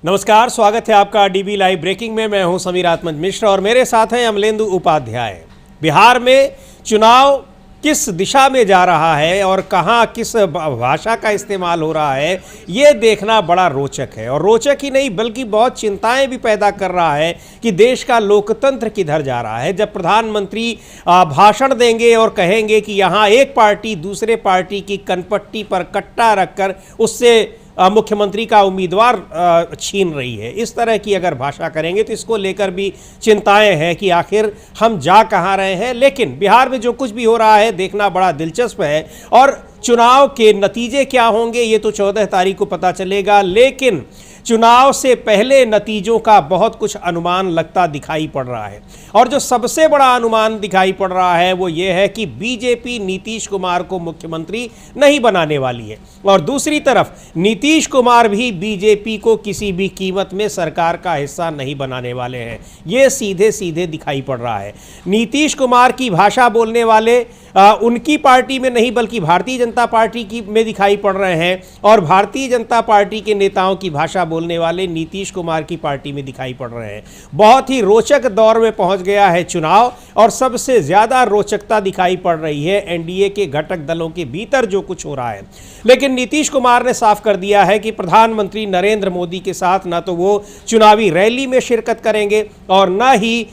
नमस्कार, स्वागत है आपका डीबी लाइव ब्रेकिंग में। मैं हूं समीर आत्मज मिश्र और मेरे साथ हैं अमलेंदु उपाध्याय। बिहार में चुनाव किस दिशा में जा रहा है और कहां किस भाषा का इस्तेमाल हो रहा है, ये देखना बड़ा रोचक है। और रोचक ही नहीं बल्कि बहुत चिंताएं भी पैदा कर रहा है कि देश का लोकतंत्र किधर जा रहा है। जब प्रधानमंत्री भाषण देंगे और कहेंगे कि यहाँ एक पार्टी दूसरे पार्टी की कनपट्टी पर कट्टा रखकर उससे मुख्यमंत्री का उम्मीदवार छीन रही है, इस तरह की अगर भाषा करेंगे तो इसको लेकर भी चिंताएं हैं कि आखिर हम जा कहाँ रहे हैं। लेकिन बिहार में जो कुछ भी हो रहा है देखना बड़ा दिलचस्प है और चुनाव के नतीजे क्या होंगे ये तो 14 तारीख को पता चलेगा। लेकिन चुनाव से पहले नतीजों का बहुत कुछ अनुमान लगता दिखाई पड़ रहा है और जो सबसे बड़ा अनुमान दिखाई पड़ रहा है वो ये है कि बीजेपी नीतीश कुमार को मुख्यमंत्री नहीं बनाने वाली है और दूसरी तरफ नीतीश कुमार भी बीजेपी को किसी भी कीमत में सरकार का हिस्सा नहीं बनाने वाले हैं। ये सीधे सीधे दिखाई पड़ रहा है। नीतीश कुमार की भाषा बोलने वाले उनकी पार्टी में नहीं बल्कि भारतीय जनता पार्टी की में दिखाई पड़ रहे हैं और भारतीय जनता पार्टी के नेताओं की भाषा बोलने वाले नीतीश कुमार की पार्टी में दिखाई पड़ रहे हैं। बहुत ही रोचक दौर में पहुंच गया है चुनाव और सबसे ज्यादा रोचकता दिखाई पड़ रही है एनडीए के घटक दलों के भीतर जो कुछ हो रहा है। लेकिन नीतीश कुमार ने साफ कर दिया है कि प्रधानमंत्री नरेंद्र मोदी के साथ न तो वो चुनावी रैली में शिरकत करेंगे और न ही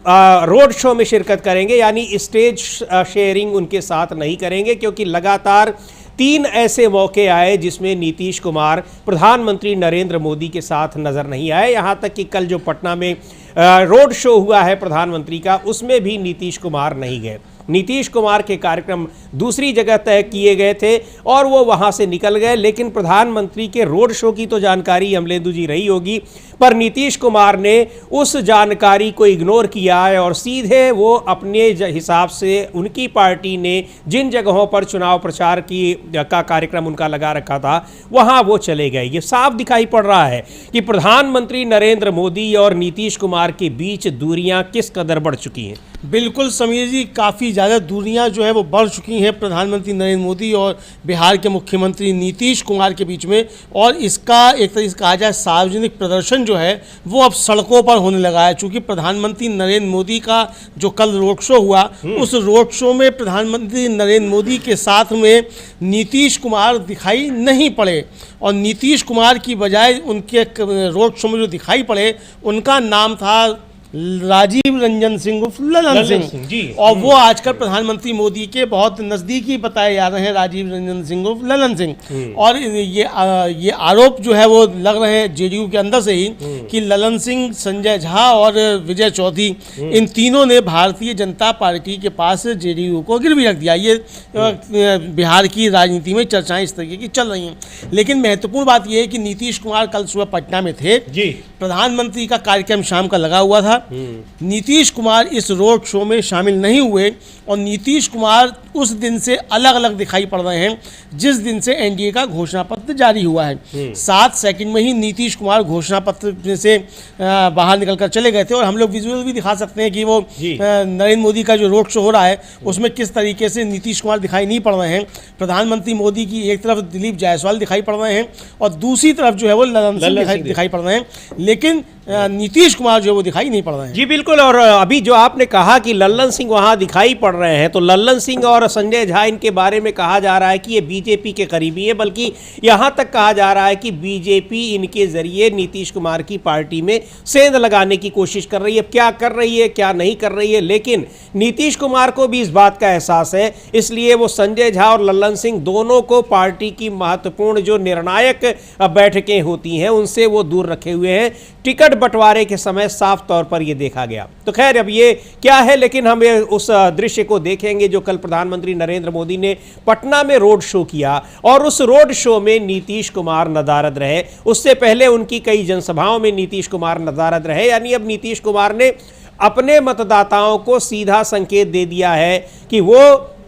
रोड शो में शिरकत करेंगे, यानी स्टेज शेयरिंग उनके साथ नहीं करेंगे, क्योंकि लगातार 3 ऐसे मौके आए जिसमें नीतीश कुमार प्रधानमंत्री नरेंद्र मोदी के साथ नजर नहीं आए। यहां तक कि कल जो पटना में रोड शो हुआ है प्रधानमंत्री का, उसमें भी नीतीश कुमार नहीं गए। नीतीश कुमार के कार्यक्रम दूसरी जगह तय किए गए थे और वो वहां से निकल गए। लेकिन प्रधानमंत्री के रोड शो की तो जानकारी अमलेंदु जी रही होगी, पर नीतीश कुमार ने उस जानकारी को इग्नोर किया है और सीधे वो अपने हिसाब से उनकी पार्टी ने जिन जगहों पर चुनाव प्रचार का कार्यक्रम उनका लगा रखा था वहां वो चले गए। ये साफ दिखाई पड़ रहा है कि प्रधानमंत्री नरेंद्र मोदी और नीतीश कुमार के बीच दूरियां किस कदर बढ़ चुकी हैं। बिल्कुल समीर जी, काफ़ी ज़्यादा दूरियां जो है वो बढ़ चुकी हैं प्रधानमंत्री नरेंद्र मोदी और बिहार के मुख्यमंत्री नीतीश कुमार के बीच में। और इसका एक तरीके से कहा जाए सार्वजनिक प्रदर्शन जो है वो अब सड़कों पर होने लगा है। चूँकि प्रधानमंत्री नरेंद्र मोदी का जो कल रोड शो हुआ उस रोड शो में प्रधानमंत्री नरेंद्र मोदी के साथ में नीतीश कुमार दिखाई नहीं पड़े और नीतीश कुमार की बजाय उनके रोड शो में जो दिखाई पड़े उनका नाम था राजीव रंजन सिंह उर्फ ललन सिंह। और वो आजकल प्रधानमंत्री मोदी के बहुत नज़दीकी बताए जा रहे हैं, राजीव रंजन सिंह उर्फ ललन सिंह। और ये आरोप जो है वो लग रहे हैं जेडीयू के अंदर से ही कि ललन सिंह, संजय झा और विजय चौधरी इन तीनों ने भारतीय जनता पार्टी के पास जेडीयू को गिरवी रख दिया। ये बिहार की राजनीति में चर्चाएं इस तरीके की चल रही हैं। लेकिन महत्वपूर्ण बात यह है कि नीतीश कुमार कल सुबह पटना में थे, प्रधानमंत्री का कार्यक्रम शाम का लगा हुआ था। नीतीश कुमार इस रोड शो में शामिल नहीं हुए और नीतीश कुमार उस दिन से अलग अलग दिखाई पड़ रहे हैं जिस दिन से एनडीए का घोषणा पत्र जारी हुआ है। 7 सेकंड में ही नीतीश कुमार घोषणा पत्र से बाहर निकलकर चले गए थे और हम लोग विजुअल भी दिखा सकते हैं कि वो नरेंद्र मोदी का जो रोड शो हो रहा है उसमें किस तरीके से नीतीश कुमार दिखाई नहीं पड़ रहे हैं। प्रधानमंत्री मोदी की एक तरफ दिलीप जायसवाल दिखाई पड़ रहे हैं और दूसरी तरफ जो है वो ललन सिंह दिखाई पड़ रहे हैं, लेकिन नीतीश कुमार जो है वो दिखाई नहीं पड़ रहे हैं। जी बिल्कुल। और अभी जो आपने कहा कि लल्लन सिंह वहां दिखाई पड़ रहे हैं, तो लल्लन सिंह और संजय झा इनके बारे में कहा जा रहा है कि ये बीजेपी के करीबी है, बल्कि यहां तक कहा जा रहा है कि बीजेपी इनके जरिए नीतीश कुमार की पार्टी में सेंध लगाने की कोशिश कर रही है। क्या कर रही है क्या नहीं कर रही है, लेकिन नीतीश कुमार को भी इस बात का एहसास है, इसलिए वो संजय झा और लल्लन सिंह दोनों को पार्टी की महत्वपूर्ण जो निर्णायक बैठकें होती हैं उनसे वो दूर रखे हुए हैं। टिकट बंटवारे के समय साफ तौर पर यह देखा गया। तो खैर अब ये क्या है, लेकिन हम उस दृश्य को देखेंगे जो कल प्रधानमंत्री नरेंद्र मोदी ने पटना में रोड शो किया और उस रोड शो में नीतीश कुमार नदारद रहे। उससे पहले उनकी कई जनसभाओं में नीतीश कुमार नदारद रहे। यानी अब नीतीश कुमार ने अपने मतदाताओं को सीधा संकेत दे दिया है कि वो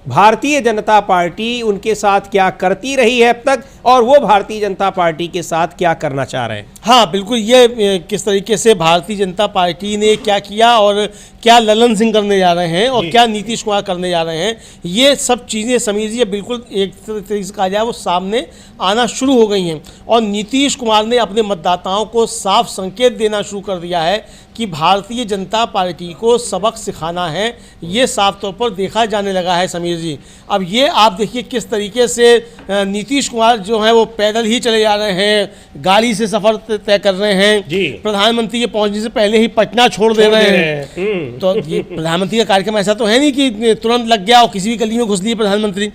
भारतीय जनता पार्टी उनके साथ क्या करती रही है अब तक और वो भारतीय जनता पार्टी के साथ क्या करना चाह रहे हैं। हाँ बिल्कुल, ये किस तरीके से भारतीय जनता पार्टी ने क्या किया और क्या ललन सिंह करने जा रहे हैं और क्या नीतीश कुमार करने जा रहे हैं, ये सब चीज़ें समीर जी बिल्कुल एक तरीके से कहा जाए वो सामने आना शुरू हो गई हैं। और नीतीश कुमार ने अपने मतदाताओं को साफ संकेत देना शुरू कर दिया है कि भारतीय जनता पार्टी को सबक सिखाना है, ये साफ तौर पर देखा जाने लगा है समीर जी। अब ये आप देखिए किस तरीके से नीतीश कुमार जो है वो पैदल ही चले जा रहे हैं, गाड़ी से सफ़र तय कर रहे हैं, प्रधानमंत्री के पहुंचने से पहले ही पटना छोड़ दे रहे हैं। तो ये प्रधानमंत्री का कार्यक्रम ऐसा तो है नहीं कि तुरंत लग गया और किसी भी गली में घुस लिए प्रधानमंत्री,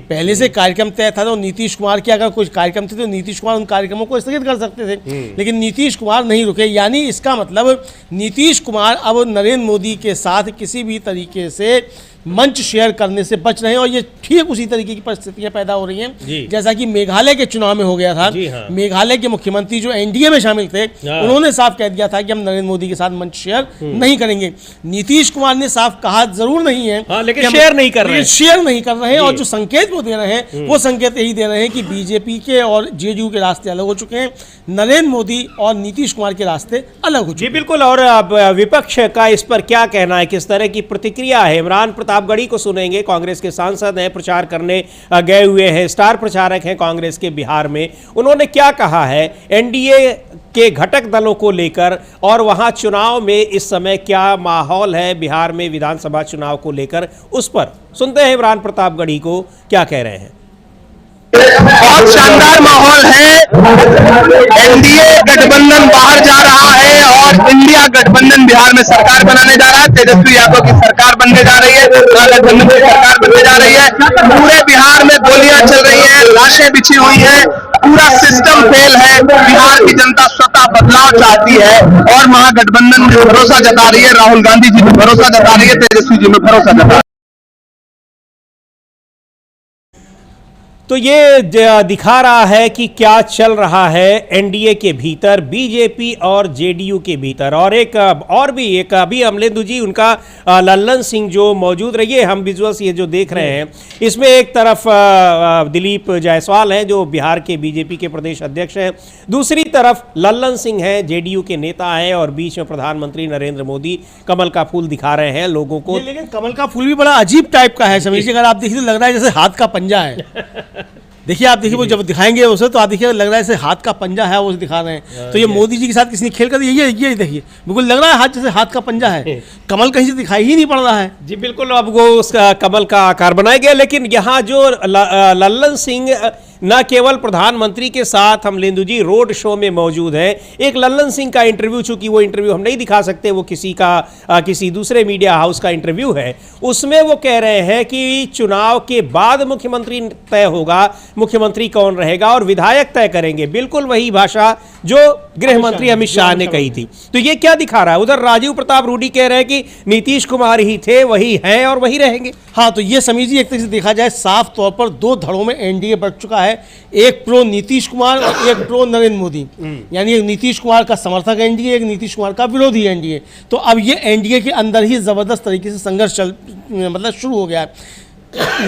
पहले से कार्यक्रम तय था। तो नीतीश कुमार के अगर कुछ कार्यक्रम थे तो नीतीश कुमार उन कार्यक्रमों को स्थगित कर सकते थे, लेकिन नीतीश कुमार नहीं रुके। यानी इसका मतलब नीतीश कुमार अब नरेंद्र मोदी के साथ किसी भी तरीके से मंच शेयर करने से बच रहे हैं। और ये ठीक उसी तरीके की परिस्थितियां पैदा हो रही हैं जैसा कि मेघालय के चुनाव में हो गया था। मेघालय के मुख्यमंत्री जो एनडीए में शामिल थे उन्होंने साफ कह दिया था कि हम नरेंद्र मोदी के साथ मंच शेयर नहीं करेंगे। नीतीश कुमार ने साफ कहा जरूर नहीं है, लेकिन शेयर नहीं कर रहे हैं। और जो संकेत वो दे रहे हैं वो संकेत यही दे रहे हैं कि बीजेपी के और जेडीयू के रास्ते अलग हो चुके हैं, नरेंद्र मोदी और नीतीश कुमार के रास्ते अलग हो चुके हैं। बिल्कुल। और अब विपक्ष का इस पर क्या कहना है, किस तरह की प्रतिक्रिया है? इमरान प्रतापगढ़ी को सुनेंगे, कांग्रेस के सांसद हैं, प्रचार करने गए हुए हैं, स्टार प्रचारक हैं कांग्रेस के बिहार में। उन्होंने क्या कहा है एनडीए के घटक दलों को लेकर और वहां चुनाव में इस समय क्या माहौल है बिहार में विधानसभा चुनाव को लेकर, उस पर सुनते हैं इमरान प्रतापगढ़ी को क्या कह रहे हैं। बहुत शानदार माहौल है। एनडीए गठबंधन बाहर जा रहा है और इंडिया गठबंधन बिहार में सरकार बनाने जा रहा है। तेजस्वी यादव की सरकार बनने जा रही है, गठबंधन की सरकार बनने जा रही है। पूरे बिहार में गोलियां चल रही हैं, लाशें बिछी हुई हैं, पूरा सिस्टम फेल है। बिहार की जनता स्वतः बदलाव चाहती है और महागठबंधन में भरोसा जता रही है, राहुल गांधी जी में भरोसा जता रही है, तेजस्वी जी में भरोसा जता रही है। तो ये दिखा रहा है कि क्या चल रहा है एनडीए के भीतर, बीजेपी और जेडीयू के भीतर। और एक अभी अमलेंदु जी उनका लल्लन सिंह जो मौजूद रहिए, हम विजुअल्स ये जो देख रहे हैं इसमें एक तरफ दिलीप जायसवाल हैं जो बिहार के बीजेपी के प्रदेश अध्यक्ष हैं, दूसरी तरफ लल्लन सिंह हैं जेडीयू के नेता हैं और बीच में प्रधानमंत्री नरेंद्र मोदी कमल का फूल दिखा रहे हैं लोगों को। लेकिन कमल का फूल भी बड़ा अजीब टाइप का है समीर जी, अगर आप देखिए तो लग रहा है जैसे हाथ का पंजा है। देखिए आप देखिए वो जब दिखाएंगे उसे तो आप देखिए लग रहा है जैसे हाथ का पंजा है वो दिखा रहे हैं। तो ये मोदी जी के साथ किसी ने खेल कर ये देखिए बिल्कुल लग रहा है हाथ जैसे हाथ का पंजा है, कमल कहीं से दिखाई ही नहीं पड़ रहा है। जी बिल्कुल, अब वो उसका कमल का आकार बनाया गया। लेकिन यहाँ जो लल्लन सिंह न केवल प्रधानमंत्री के साथ अमलेंदु जी रोड शो में मौजूद है, एक लल्लन सिंह का इंटरव्यू, चूंकि वो इंटरव्यू हम नहीं दिखा सकते, वो किसी दूसरे मीडिया हाउस का इंटरव्यू है, उसमें वो कह रहे हैं कि चुनाव के बाद मुख्यमंत्री तय होगा, मुख्यमंत्री कौन रहेगा और विधायक तय करेंगे। बिल्कुल वही भाषा जो गृह मंत्री अमित शाह ने कही थी। तो ये क्या दिखा रहा है? उधर राजीव प्रताप रूडी कह रहे हैं कि नीतीश कुमार ही थे, वही हैं और वही रहेंगे। हाँ, तो ये समीर जी एक तरह से देखा जाए साफ तौर पर दो धड़ों में एनडीए बढ़ चुका है, एक प्रो नीतीश कुमार और एक प्रो नरेंद्र मोदी। यानी एक नीतीश कुमार का समर्थक एनडीए, एक नीतीश कुमार का विरोधी एनडीए। तो अब ये एनडीए के अंदर ही जबरदस्त तरीके से संघर्ष शुरू हो गया है।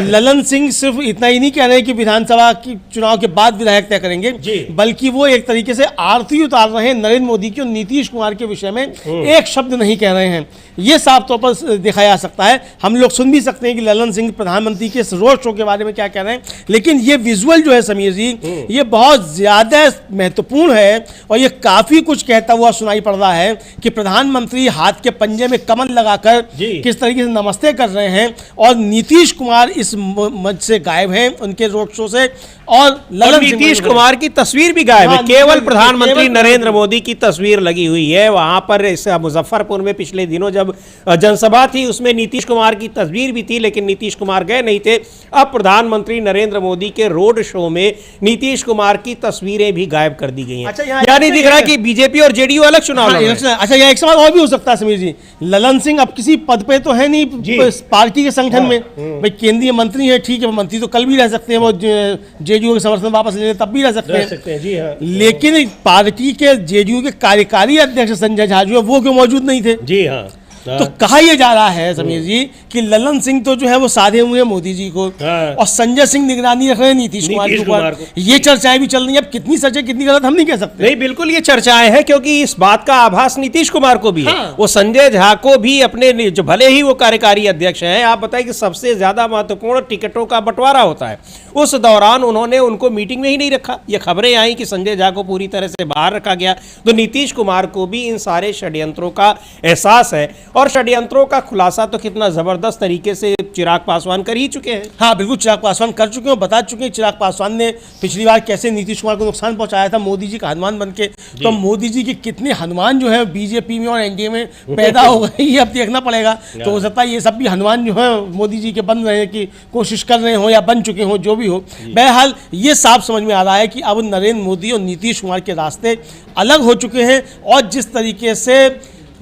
ललन सिंह सिर्फ इतना ही नहीं कह रहे हैं कि विधानसभा की चुनाव के बाद विधायक तय करेंगे, बल्कि वो एक तरीके से आरती उतार रहे हैं नरेंद्र मोदी की और नीतीश कुमार के विषय में एक शब्द नहीं कह रहे हैं। ये साफ तौर पर देखा जा सकता है। हम लोग सुन भी सकते हैं कि ललन सिंह प्रधानमंत्री के इस रोड शो के बारे में क्या कह रहे हैं, लेकिन ये विजुअल जो है समीर जी ये बहुत ज्यादा महत्वपूर्ण है और ये काफी कुछ कहता हुआ सुनाई पड़ रहा है कि प्रधानमंत्री हाथ के पंजे में कमल लगाकर किस तरीके से नमस्ते कर रहे हैं और नीतीश कुमार इस मंच से गायब हैं, उनके रोड शो से। और नीतीश कुमार की तस्वीर भी गायब है, केवल प्रधानमंत्री नरेंद्र मोदी की तस्वीर लगी हुई है। वहां पर इस मुजफ्फरपुर में पिछले दिनों जब जनसभा थी उसमें नीतीश कुमार की तस्वीर भी थी, लेकिन नीतीश कुमार गए नहीं थे। अब प्रधानमंत्री नरेंद्र मोदी के रोड शो में नीतीश कुमार की तस्वीरें भी गायब कर दी गई हैं। अच्छा, यानी दिख रहा है कि बीजेपी और जेडीयू अलग चुनाव लड़ रहे हैं। अच्छा, यहाँ एक सवाल और भी हो सकता है समीर जी, ललन सिंह अब किसी पद पे तो है नहीं पार्टी के संगठन में, भाई केंद्रीय मंत्री है, ठीक है, मंत्री तो कल भी रह सकते हैं, वो जेडीयू के समर्थन वापस लेने तब भी रह सकते हैं। जी हाँ। लेकिन पार्टी के जेडीयू के कार्यकारी अध्यक्ष संजय झा जो है वो क्यों मौजूद नहीं थे? जी हाँ। तो कहा यह जा रहा है समीर जी कि ललन सिंह तो जो है वो साधे हुए हैं मोदी जी को, और संजय सिंह निगरानी रख रहे हैं नीतीश कुमार के ऊपर। ये चर्चाएं भी चल रही हैं, अब कितनी सच है कितनी गलत हम नहीं कह सकते। नहीं, बिल्कुल ये चर्चाएं हैं, क्योंकि इस बात का आभास नीतीश कुमार को भी है। वो संजय झा को भी अपने, जो भले ही वो कार्यकारी अध्यक्ष हैं, आप बताएं कि सबसे ज्यादा महत्वपूर्ण टिकटों का बंटवारा होता है, उस दौरान उन्होंने उनको मीटिंग में ही नहीं रखा। ये खबरें आई कि संजय झा को पूरी तरह से बाहर रखा गया। तो नीतीश कुमार को भी इन सारे षड्यंत्रों का एहसास है, और षड्यंत्रों का खुलासा तो कितना जबरदस्त तरीके से चिराग पासवान कर ही चुके हैं। हाँ बिल्कुल, चिराग पासवान कर चुके हैं, बता चुके हैं। चिराग पासवान ने पिछली बार कैसे नीतीश कुमार को नुकसान पहुंचाया था मोदी जी का हनुमान बनके, तो मोदी जी के कितने हनुमान जो है बीजेपी में और एनडीए में पैदा हो गए, ये अब देखना पड़ेगा। तो हो सकता है ये सब भी हनुमान जो है मोदी जी के बन रहे हैं, की कोशिश कर रहे हो या बन चुके हो, जो भी हो। बहरहाल ये साफ समझ में आ रहा है कि अब नरेंद्र मोदी और नीतीश कुमार के रास्ते अलग हो चुके हैं, और जिस तरीके से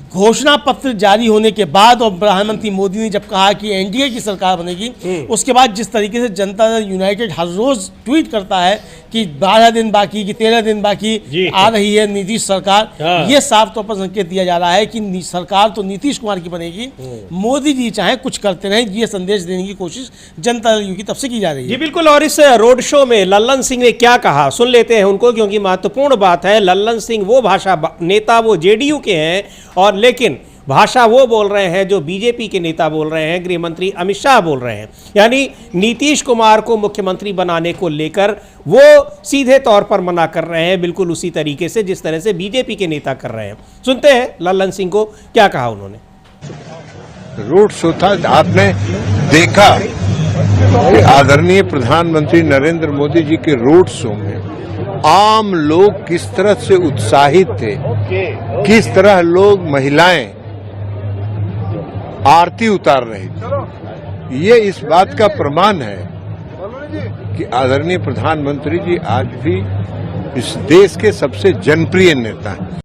घोषणा पत्र जारी होने के बाद और प्रधानमंत्री मोदी ने जब कहा कि एनडीए की सरकार बनेगी, उसके बाद जिस तरीके से जनता दल यूनाइटेड हर रोज ट्वीट करता है कि 12 दिन बाकी, कि 13 दिन बाकी आ रही है नीतीश सरकार, ये साफ तौर पर संकेत दिया जा रहा है कि सरकार तो नीतीश कुमार की बनेगी, मोदी जी चाहे कुछ करते रहें, ये संदेश देने की कोशिश जनता दल यू की तरफ से की जा रही है। जी बिल्कुल, और इस रोड शो में लल्लन सिंह ने क्या कहा सुन लेते हैं उनको, क्योंकि महत्वपूर्ण बात है। लल्लन सिंह वो भाषा नेता, वो जेडीयू के हैं, और लेकिन भाषा वो बोल रहे हैं जो बीजेपी के नेता बोल रहे हैं, गृह मंत्री अमित शाह बोल रहे हैं। यानी नीतीश कुमार को मुख्यमंत्री बनाने को लेकर वो सीधे तौर पर मना कर रहे हैं, बिल्कुल उसी तरीके से जिस तरह से बीजेपी के नेता कर रहे हैं। सुनते हैं लल्लन सिंह को क्या कहा उन्होंने। रोड शो था, आपने देखा कि आदरणीय प्रधानमंत्री नरेंद्र मोदी जी के रोड शो में आम लोग किस तरह से उत्साहित थे, किस तरह लोग, महिलाएं आरती उतार रही थी। ये इस बात का प्रमाण है कि आदरणीय प्रधानमंत्री जी आज भी इस देश के सबसे जनप्रिय नेता हैं।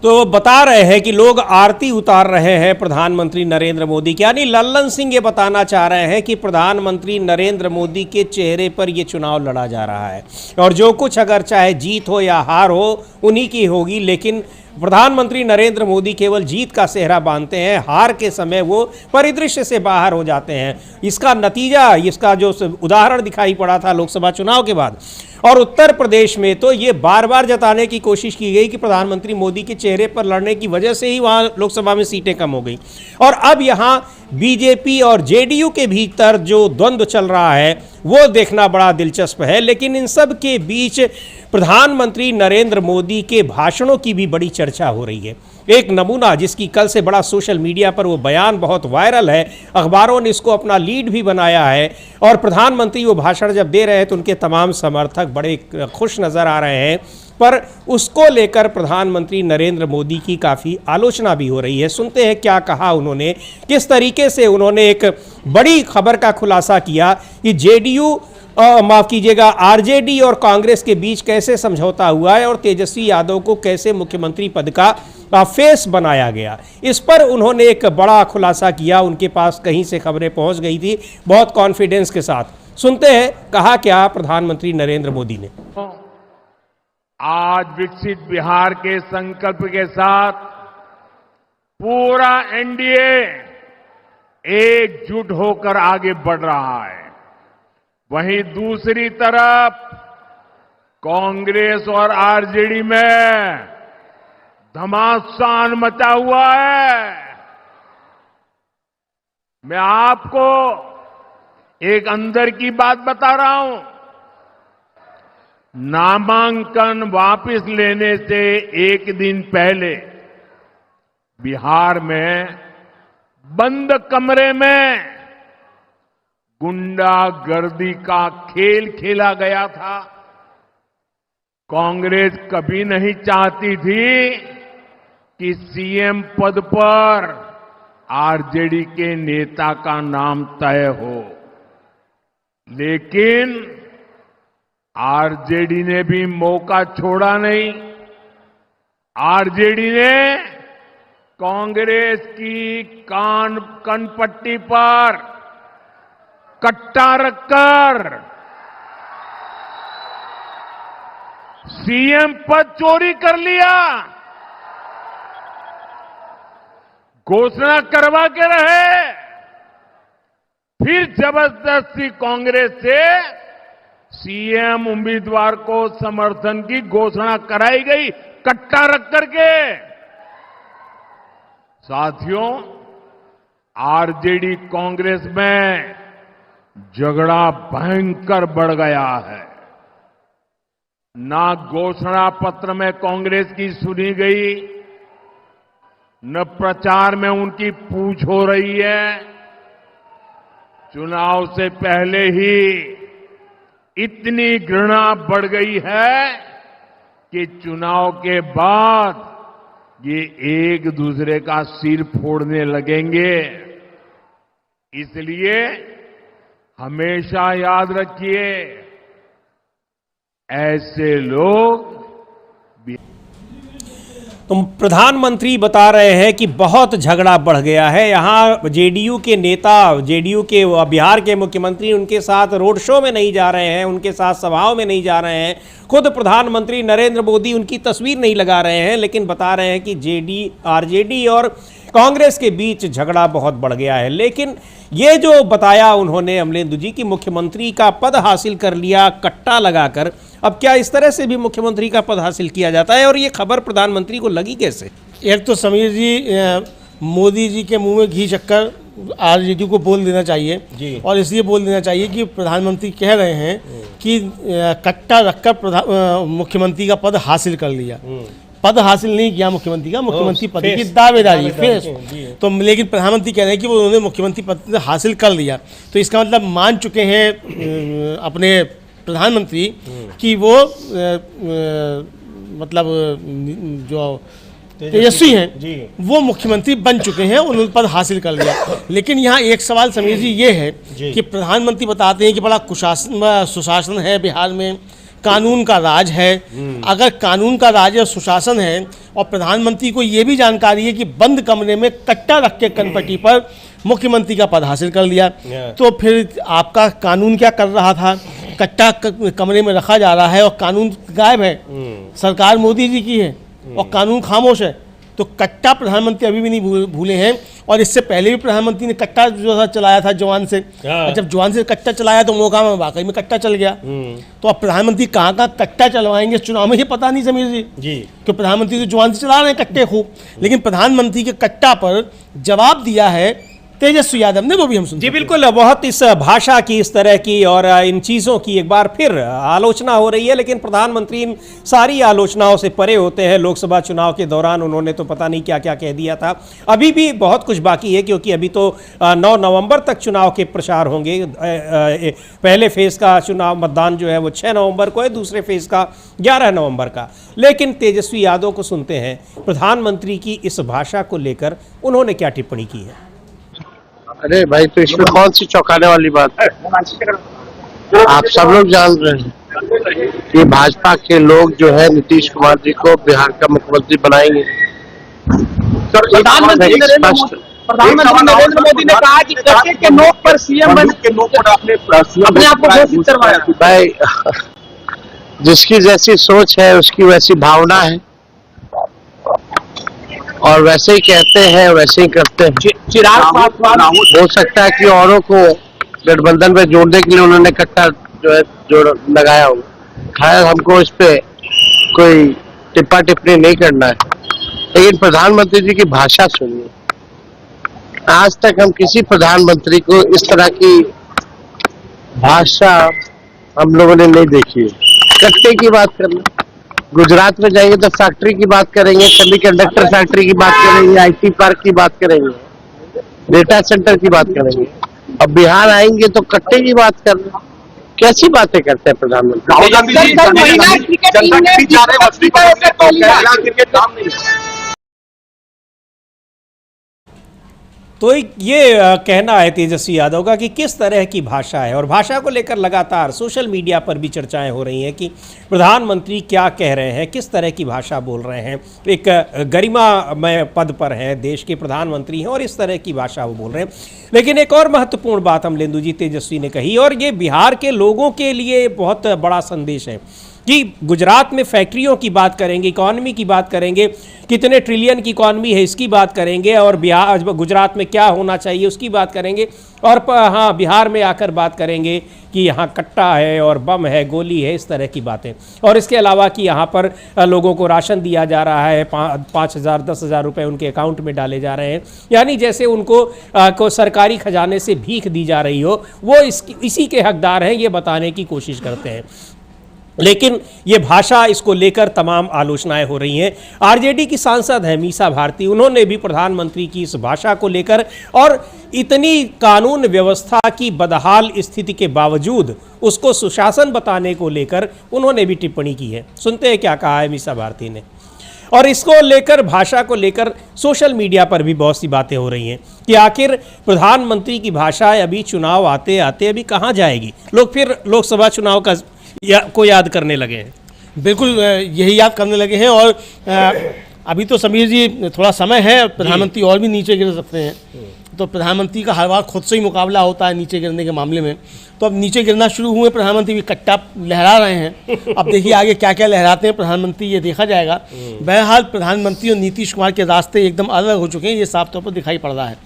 तो बता रहे हैं कि लोग आरती उतार रहे हैं प्रधानमंत्री नरेंद्र मोदी की। यानी लल्लन सिंह ये बताना चाह रहे हैं कि प्रधानमंत्री नरेंद्र मोदी के चेहरे पर ये चुनाव लड़ा जा रहा है, और जो कुछ अगर चाहे जीत हो या हार हो उन्हीं की होगी, लेकिन प्रधानमंत्री नरेंद्र मोदी केवल जीत का सेहरा बांधते हैं, हार के समय वो परिदृश्य से बाहर हो जाते हैं। इसका नतीजा, इसका जो उदाहरण दिखाई पड़ा था लोकसभा चुनाव के बाद, और उत्तर प्रदेश में तो ये बार बार जताने की कोशिश की गई कि प्रधानमंत्री मोदी के चेहरे पर लड़ने की वजह से ही वहाँ लोकसभा में सीटें कम हो गई। और अब यहाँ बीजेपी और जेडीयू के भीतर जो द्वंद्व चल रहा है वो देखना बड़ा दिलचस्प है। लेकिन इन सब के बीच प्रधानमंत्री नरेंद्र मोदी के भाषणों की भी बड़ी चर्चा हो रही है। एक नमूना जिसकी कल से बड़ा सोशल मीडिया पर वो बयान बहुत वायरल है, अखबारों ने इसको अपना लीड भी बनाया है, और प्रधानमंत्री वो भाषण जब दे रहे हैं तो उनके तमाम समर्थक बड़े खुश नज़र आ रहे हैं, पर उसको लेकर प्रधानमंत्री नरेंद्र मोदी की काफ़ी आलोचना भी हो रही है। सुनते हैं क्या कहा उन्होंने, किस तरीके से उन्होंने एक बड़ी खबर का खुलासा किया कि जेडीयू, माफ कीजिएगा, आरजेडी और कांग्रेस के बीच कैसे समझौता हुआ है और तेजस्वी यादव को कैसे मुख्यमंत्री पद का फेस बनाया गया। इस पर उन्होंने एक बड़ा खुलासा किया, उनके पास कहीं से खबरें पहुंच गई थी बहुत कॉन्फिडेंस के साथ। सुनते हैं कहा क्या प्रधानमंत्री नरेंद्र मोदी ने। आज विकसित बिहार के संकल्प के साथ पूरा एनडीए एकजुट होकर आगे बढ़ रहा है। वहीं दूसरी तरफ कांग्रेस और आरजेडी में घमासान मचा हुआ है। मैं आपको एक अंदर की बात बता रहा हूं। नामांकन वापस लेने से एक दिन पहले बिहार में बंद कमरे में गुंडागर्दी का खेल खेला गया था। कांग्रेस कभी नहीं चाहती थी कि सीएम पद पर आरजेडी के नेता का नाम तय हो, लेकिन आरजेडी ने भी मौका छोड़ा नहीं। आरजेडी ने कांग्रेस की कनपट्टी पर कट्टा रखकर सीएम पद चोरी कर लिया। घोषणा करवा के रहे, फिर जबरदस्ती कांग्रेस से सीएम उम्मीदवार को समर्थन की घोषणा कराई गई, कट्टा रख करके। साथियों, आरजेडी कांग्रेस में झगड़ा भयंकर बढ़ गया है। ना घोषणा पत्र में कांग्रेस की सुनी गई, न प्रचार में उनकी पूछ हो रही है। चुनाव से पहले ही इतनी घृणा बढ़ गई है कि चुनाव के बाद ये एक दूसरे का सिर फोड़ने लगेंगे। इसलिए हमेशा याद रखिए, ऐसे लोग तो प्रधानमंत्री बता रहे हैं कि बहुत झगड़ा बढ़ गया है। यहाँ जेडीयू के नेता, जेडीयू के बिहार के मुख्यमंत्री उनके साथ रोड शो में नहीं जा रहे हैं, उनके साथ सभाओं में नहीं जा रहे हैं। खुद प्रधानमंत्री नरेंद्र मोदी उनकी तस्वीर नहीं लगा रहे हैं, लेकिन बता रहे हैं कि आरजेडी और कांग्रेस के बीच झगड़ा बहुत बढ़ गया है। लेकिन ये जो बताया उन्होंने अमलेंदु जी की मुख्यमंत्री का पद हासिल कर लिया कट्टा लगाकर, अब क्या इस तरह से भी मुख्यमंत्री का पद हासिल किया जाता है? और ये खबर प्रधानमंत्री को लगी कैसे? एक तो समीर जी, मोदी जी के मुंह में घी चक्कर आरजेडी को बोल देना चाहिए जी। और इसलिए बोल देना चाहिए कि प्रधानमंत्री कह रहे हैं कि कट्टा रखकर मुख्यमंत्री का पद हासिल कर लिया। पद हासिल नहीं किया मुख्यमंत्री का, मुख्यमंत्री पद की दावेदारी फेस। तो लेकिन प्रधानमंत्री कह रहे हैं कि वो उन्होंने मुख्यमंत्री पद हासिल कर लिया। तो इसका मतलब मान चुके हैं अपने प्रधानमंत्री कि वो मतलब जो तेजस्वी हैं वो मुख्यमंत्री बन चुके हैं, उन्होंने पद हासिल कर लिया। लेकिन यहाँ एक सवाल समीर जी ये है कि प्रधानमंत्री बताते हैं कि बड़ा सुशासन है बिहार में, कानून का राज है। अगर कानून का राज और सुशासन है और प्रधानमंत्री को ये भी जानकारी है कि बंद कमरे में कट्टा रख के कनपट्टी पर मुख्यमंत्री का पद हासिल कर लिया, तो फिर आपका कानून क्या कर रहा था? कट्टा कमरे में रखा जा रहा है और कानून गायब है। सरकार मोदी जी की है और कानून खामोश है। तो कट्टा प्रधानमंत्री अभी भी नहीं भूले हैं। और इससे पहले भी प्रधानमंत्री ने कट्टा जो था चलाया था जवान से। जब जवान से कट्टा चलाया तो मौका में वाकई में कट्टा चल गया। तो अब प्रधानमंत्री कहाँ कहाँ कट्टा चलवाएंगे चुनाव में, ये पता नहीं समीर जी। तो प्रधानमंत्री तो जवान से चला रहे हैं कट्टे खूब, लेकिन प्रधानमंत्री के कट्टा पर जवाब दिया है तेजस्वी यादव ने, वो भी हम सुनते जी बिल्कुल। बहुत इस भाषा की, इस तरह की और इन चीज़ों की एक बार फिर आलोचना हो रही है, लेकिन प्रधानमंत्री इन सारी आलोचनाओं से परे होते हैं। लोकसभा चुनाव के दौरान उन्होंने तो पता नहीं क्या क्या कह दिया था। अभी भी बहुत कुछ बाकी है, क्योंकि अभी तो 9 नवंबर तक चुनाव के प्रचार होंगे। पहले फेज़ का चुनाव मतदान जो है वो 6 नवंबर को है, दूसरे फेज़ का 11 नवंबर का। लेकिन तेजस्वी यादव को सुनते हैं, प्रधानमंत्री की इस भाषा को लेकर उन्होंने क्या टिप्पणी की है। अरे भाई, तो इसमें कौन सी चौंकाने वाली बात है? आप सब लोग जान रहे हैं कि भाजपा के लोग जो है नीतीश कुमार जी को बिहार का मुख्यमंत्री बनाएंगे। प्रधानमंत्री नरेंद्र मोदी ने कहा कि कट्टे के नोक पर सीएम अपने आप को घोषित करवाया। भाई, जिसकी जैसी सोच है उसकी वैसी भावना है, और वैसे ही कहते हैं वैसे ही करते हैं। चिराग पासवान हो सकता है कि औरों को गठबंधन में जोड़ने के लिए उन्होंने कट्टा जो है जोड़ लगाया हो। खैर, हमको इस पे कोई टिप्पा टिप्पणी नहीं करना है, लेकिन प्रधानमंत्री जी की भाषा सुनिए। आज तक हम किसी प्रधानमंत्री को इस तरह की भाषा हम लोगों ने नहीं देखी है। कट्टे की बात करना, गुजरात में जाएंगे तो फैक्ट्री की बात करेंगे, सेमीकंडक्टर फैक्ट्री की बात करेंगे, आईटी पार्क की बात करेंगे, डेटा सेंटर की बात करेंगे। अब बिहार आएंगे तो कट्टे की बात करना, कैसी बातें करते हैं प्रधानमंत्री? तो ये कहना है तेजस्वी यादव का कि किस तरह की भाषा है, और भाषा को लेकर लगातार सोशल मीडिया पर भी चर्चाएं हो रही हैं कि प्रधानमंत्री क्या कह रहे हैं, किस तरह की भाषा बोल रहे हैं। एक गरिमामय पद पर हैं, देश के प्रधानमंत्री हैं और इस तरह की भाषा वो बोल रहे हैं। लेकिन एक और महत्वपूर्ण बात अमलेंदु जी तेजस्वी ने कही, और ये बिहार के लोगों के लिए बहुत बड़ा संदेश है कि गुजरात में फैक्ट्रियों की बात करेंगे, इकॉनमी की बात करेंगे, कितने ट्रिलियन की इकॉनमी है इसकी बात करेंगे, और बिहार गुजरात में क्या होना चाहिए उसकी बात करेंगे, और हाँ बिहार में आकर बात करेंगे कि यहाँ कट्टा है और बम है, गोली है, इस तरह की बातें। और इसके अलावा कि यहाँ पर लोगों को राशन दिया जा रहा है, 5,000 10,000 रुपये उनके अकाउंट में डाले जा रहे हैं, यानी जैसे उनको को सरकारी खजाने से भीख दी जा रही हो, वो इसी के हकदार हैं, ये बताने की कोशिश करते हैं। लेकिन ये भाषा, इसको लेकर तमाम आलोचनाएं हो रही हैं। आरजेडी की सांसद हैं मीसा भारती, उन्होंने भी प्रधानमंत्री की इस भाषा को लेकर और इतनी कानून व्यवस्था की बदहाल स्थिति के बावजूद उसको सुशासन बताने को लेकर उन्होंने भी टिप्पणी की है। सुनते हैं क्या कहा है मीसा भारती ने। और इसको लेकर, भाषा को लेकर सोशल मीडिया पर भी बहुत सी बातें हो रही हैं कि आखिर प्रधानमंत्री की भाषा अभी चुनाव आते आते अभी कहाँ जाएगी। लोग फिर लोकसभा चुनाव का को याद करने लगे हैं। बिल्कुल यही याद करने लगे हैं। और अभी तो समीर जी थोड़ा समय है, प्रधानमंत्री और भी नीचे गिर सकते हैं, तो प्रधानमंत्री का हर बार खुद से ही मुकाबला होता है नीचे गिरने के मामले में। तो अब नीचे गिरना शुरू हुए, प्रधानमंत्री भी कट्टा लहरा रहे हैं। अब देखिए आगे क्या क्या लहराते हैं प्रधानमंत्री, ये देखा जाएगा। बहरहाल प्रधानमंत्री और नीतीश कुमार के रास्ते एकदम अलग हो चुके हैं, ये साफ तौर पर दिखाई पड़ रहा है।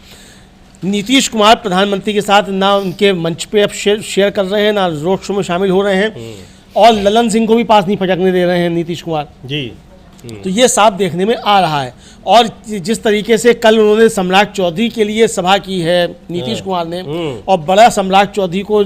नीतीश कुमार प्रधानमंत्री के साथ ना उनके मंच पे अब शेयर कर रहे हैं, ना रोड शो में शामिल हो रहे हैं, और ललन सिंह को भी पास नहीं फटकने दे रहे हैं नीतीश कुमार जी। तो ये साफ देखने में आ रहा है। और जिस तरीके से कल उन्होंने सम्राट चौधरी के लिए सभा की है नीतीश कुमार ने, और बड़ा सम्राट चौधरी को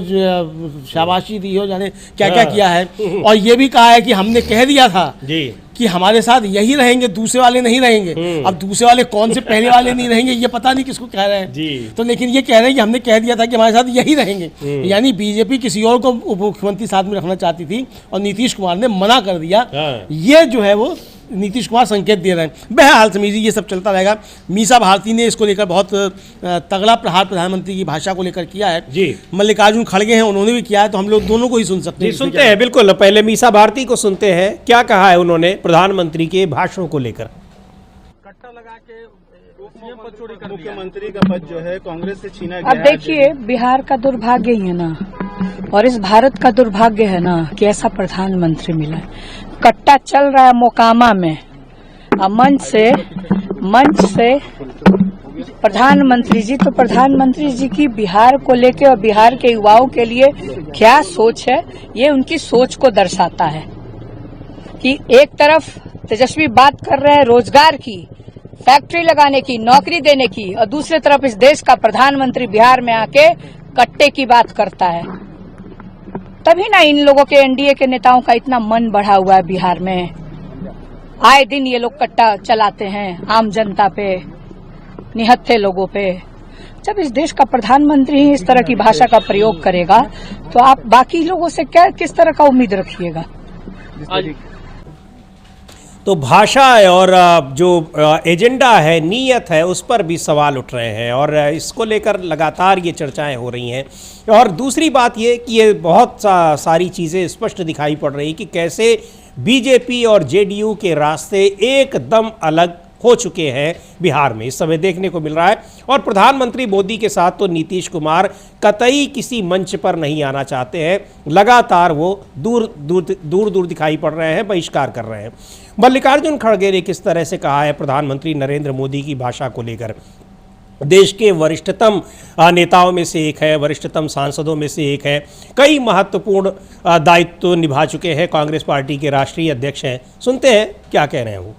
शाबाशी दी हो, जाने क्या क्या किया है, और ये भी कहा है कि हमने कह दिया था जी कि हमारे साथ यही रहेंगे, दूसरे वाले नहीं रहेंगे। अब दूसरे वाले कौन से, पहले वाले नहीं रहेंगे, ये पता नहीं किसको कह रहे हैं जी। तो लेकिन ये कह रहे हैं कि हमने कह दिया था कि हमारे साथ यही रहेंगे, यानी बीजेपी किसी और को उप मुख्यमंत्री साथ में रखना चाहती थी और नीतीश कुमार ने मना कर दिया। ये जो है वो नीतीश कुमार संकेत दे रहे हैं। बहरहाल समीर जी ये सब चलता रहेगा। मीसा भारती ने इसको लेकर बहुत तगड़ा प्रहार प्रधानमंत्री की भाषा को लेकर किया है जी। मल्लिकार्जुन खड़गे हैं, उन्होंने भी किया है, तो हम लोग दोनों को ही सुन सकते हैं। सुनते हैं, बिल्कुल। पहले मीसा भारती को सुनते हैं, क्या कहा है उन्होंने प्रधानमंत्री के भाषण को लेकर। कट्टा लगा के मुख्यमंत्री का पद जो है कांग्रेस से छीना गया। अब देखिए, बिहार का दुर्भाग्य ही है ना, और इस भारत का दुर्भाग्य है ना कि ऐसा प्रधानमंत्री मिला है। कट्टा चल रहा है मोकामा में, मंच से प्रधानमंत्री जी, तो प्रधानमंत्री जी की बिहार को लेके और बिहार के युवाओं के लिए क्या सोच है, ये उनकी सोच को दर्शाता है कि एक तरफ तेजस्वी बात कर रहे हैं रोजगार की, फैक्ट्री लगाने की, नौकरी देने की, और दूसरी तरफ इस देश का प्रधानमंत्री बिहार में आके कट्टे की बात करता है। तभी ना इन लोगों के, एनडीए के नेताओं का इतना मन बढ़ा हुआ है बिहार में। आए दिन ये लोग कट्टा चलाते हैं आम जनता पे, निहत्थे लोगों पे। जब इस देश का प्रधानमंत्री ही इस तरह की भाषा का प्रयोग करेगा तो आप बाकी लोगों से क्या, किस तरह का उम्मीद रखिएगा। तो भाषा और जो एजेंडा है, नीयत है, उस पर भी सवाल उठ रहे हैं, और इसको लेकर लगातार ये चर्चाएं हो रही हैं। और दूसरी बात ये कि ये बहुत सारी चीज़ें स्पष्ट दिखाई पड़ रही कि कैसे बीजेपी और जेडीयू के रास्ते एकदम अलग हो चुके हैं बिहार में, इस समय देखने को मिल रहा है। और प्रधानमंत्री मोदी के साथ तो नीतीश कुमार कतई किसी मंच पर नहीं आना चाहते हैं, लगातार वो दूर दूर दिखाई पड़ रहे हैं, बहिष्कार कर रहे हैं। मल्लिकार्जुन खड़गे ने किस तरह से कहा है प्रधानमंत्री नरेंद्र मोदी की भाषा को लेकर। देश के वरिष्ठतम नेताओं में से एक है, वरिष्ठतम सांसदों में से एक है, कई महत्वपूर्ण दायित्व निभा चुके हैं, कांग्रेस पार्टी के राष्ट्रीय अध्यक्ष हैं। सुनते हैं क्या कह रहे हैं वो।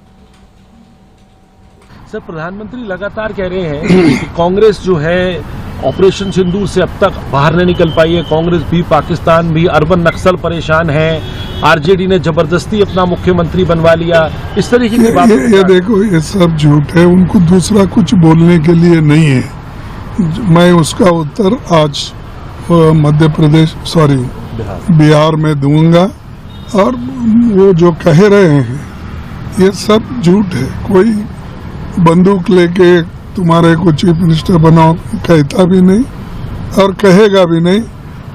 सर, प्रधानमंत्री लगातार कह रहे हैं कि कांग्रेस जो है ऑपरेशन सिंदूर से अब तक बाहर नहीं निकल पाई है। कांग्रेस भी, पाकिस्तान भी, अर्बन नक्सल परेशान है, आरजेडी ने जबरदस्ती अपना मुख्यमंत्री बनवा लिया, इस तरीके की बात। ये देखो, ये सब झूठ है, उनको दूसरा कुछ बोलने के लिए नहीं है। मैं उसका उत्तर आज मध्य प्रदेश, बिहार में दूंगा। और वो जो कह रहे हैं ये सब झूठ है। कोई बंदूक लेके तुम्हारे को चीफ मिनिस्टर बनाओ कहता भी नहीं और कहेगा भी नहीं।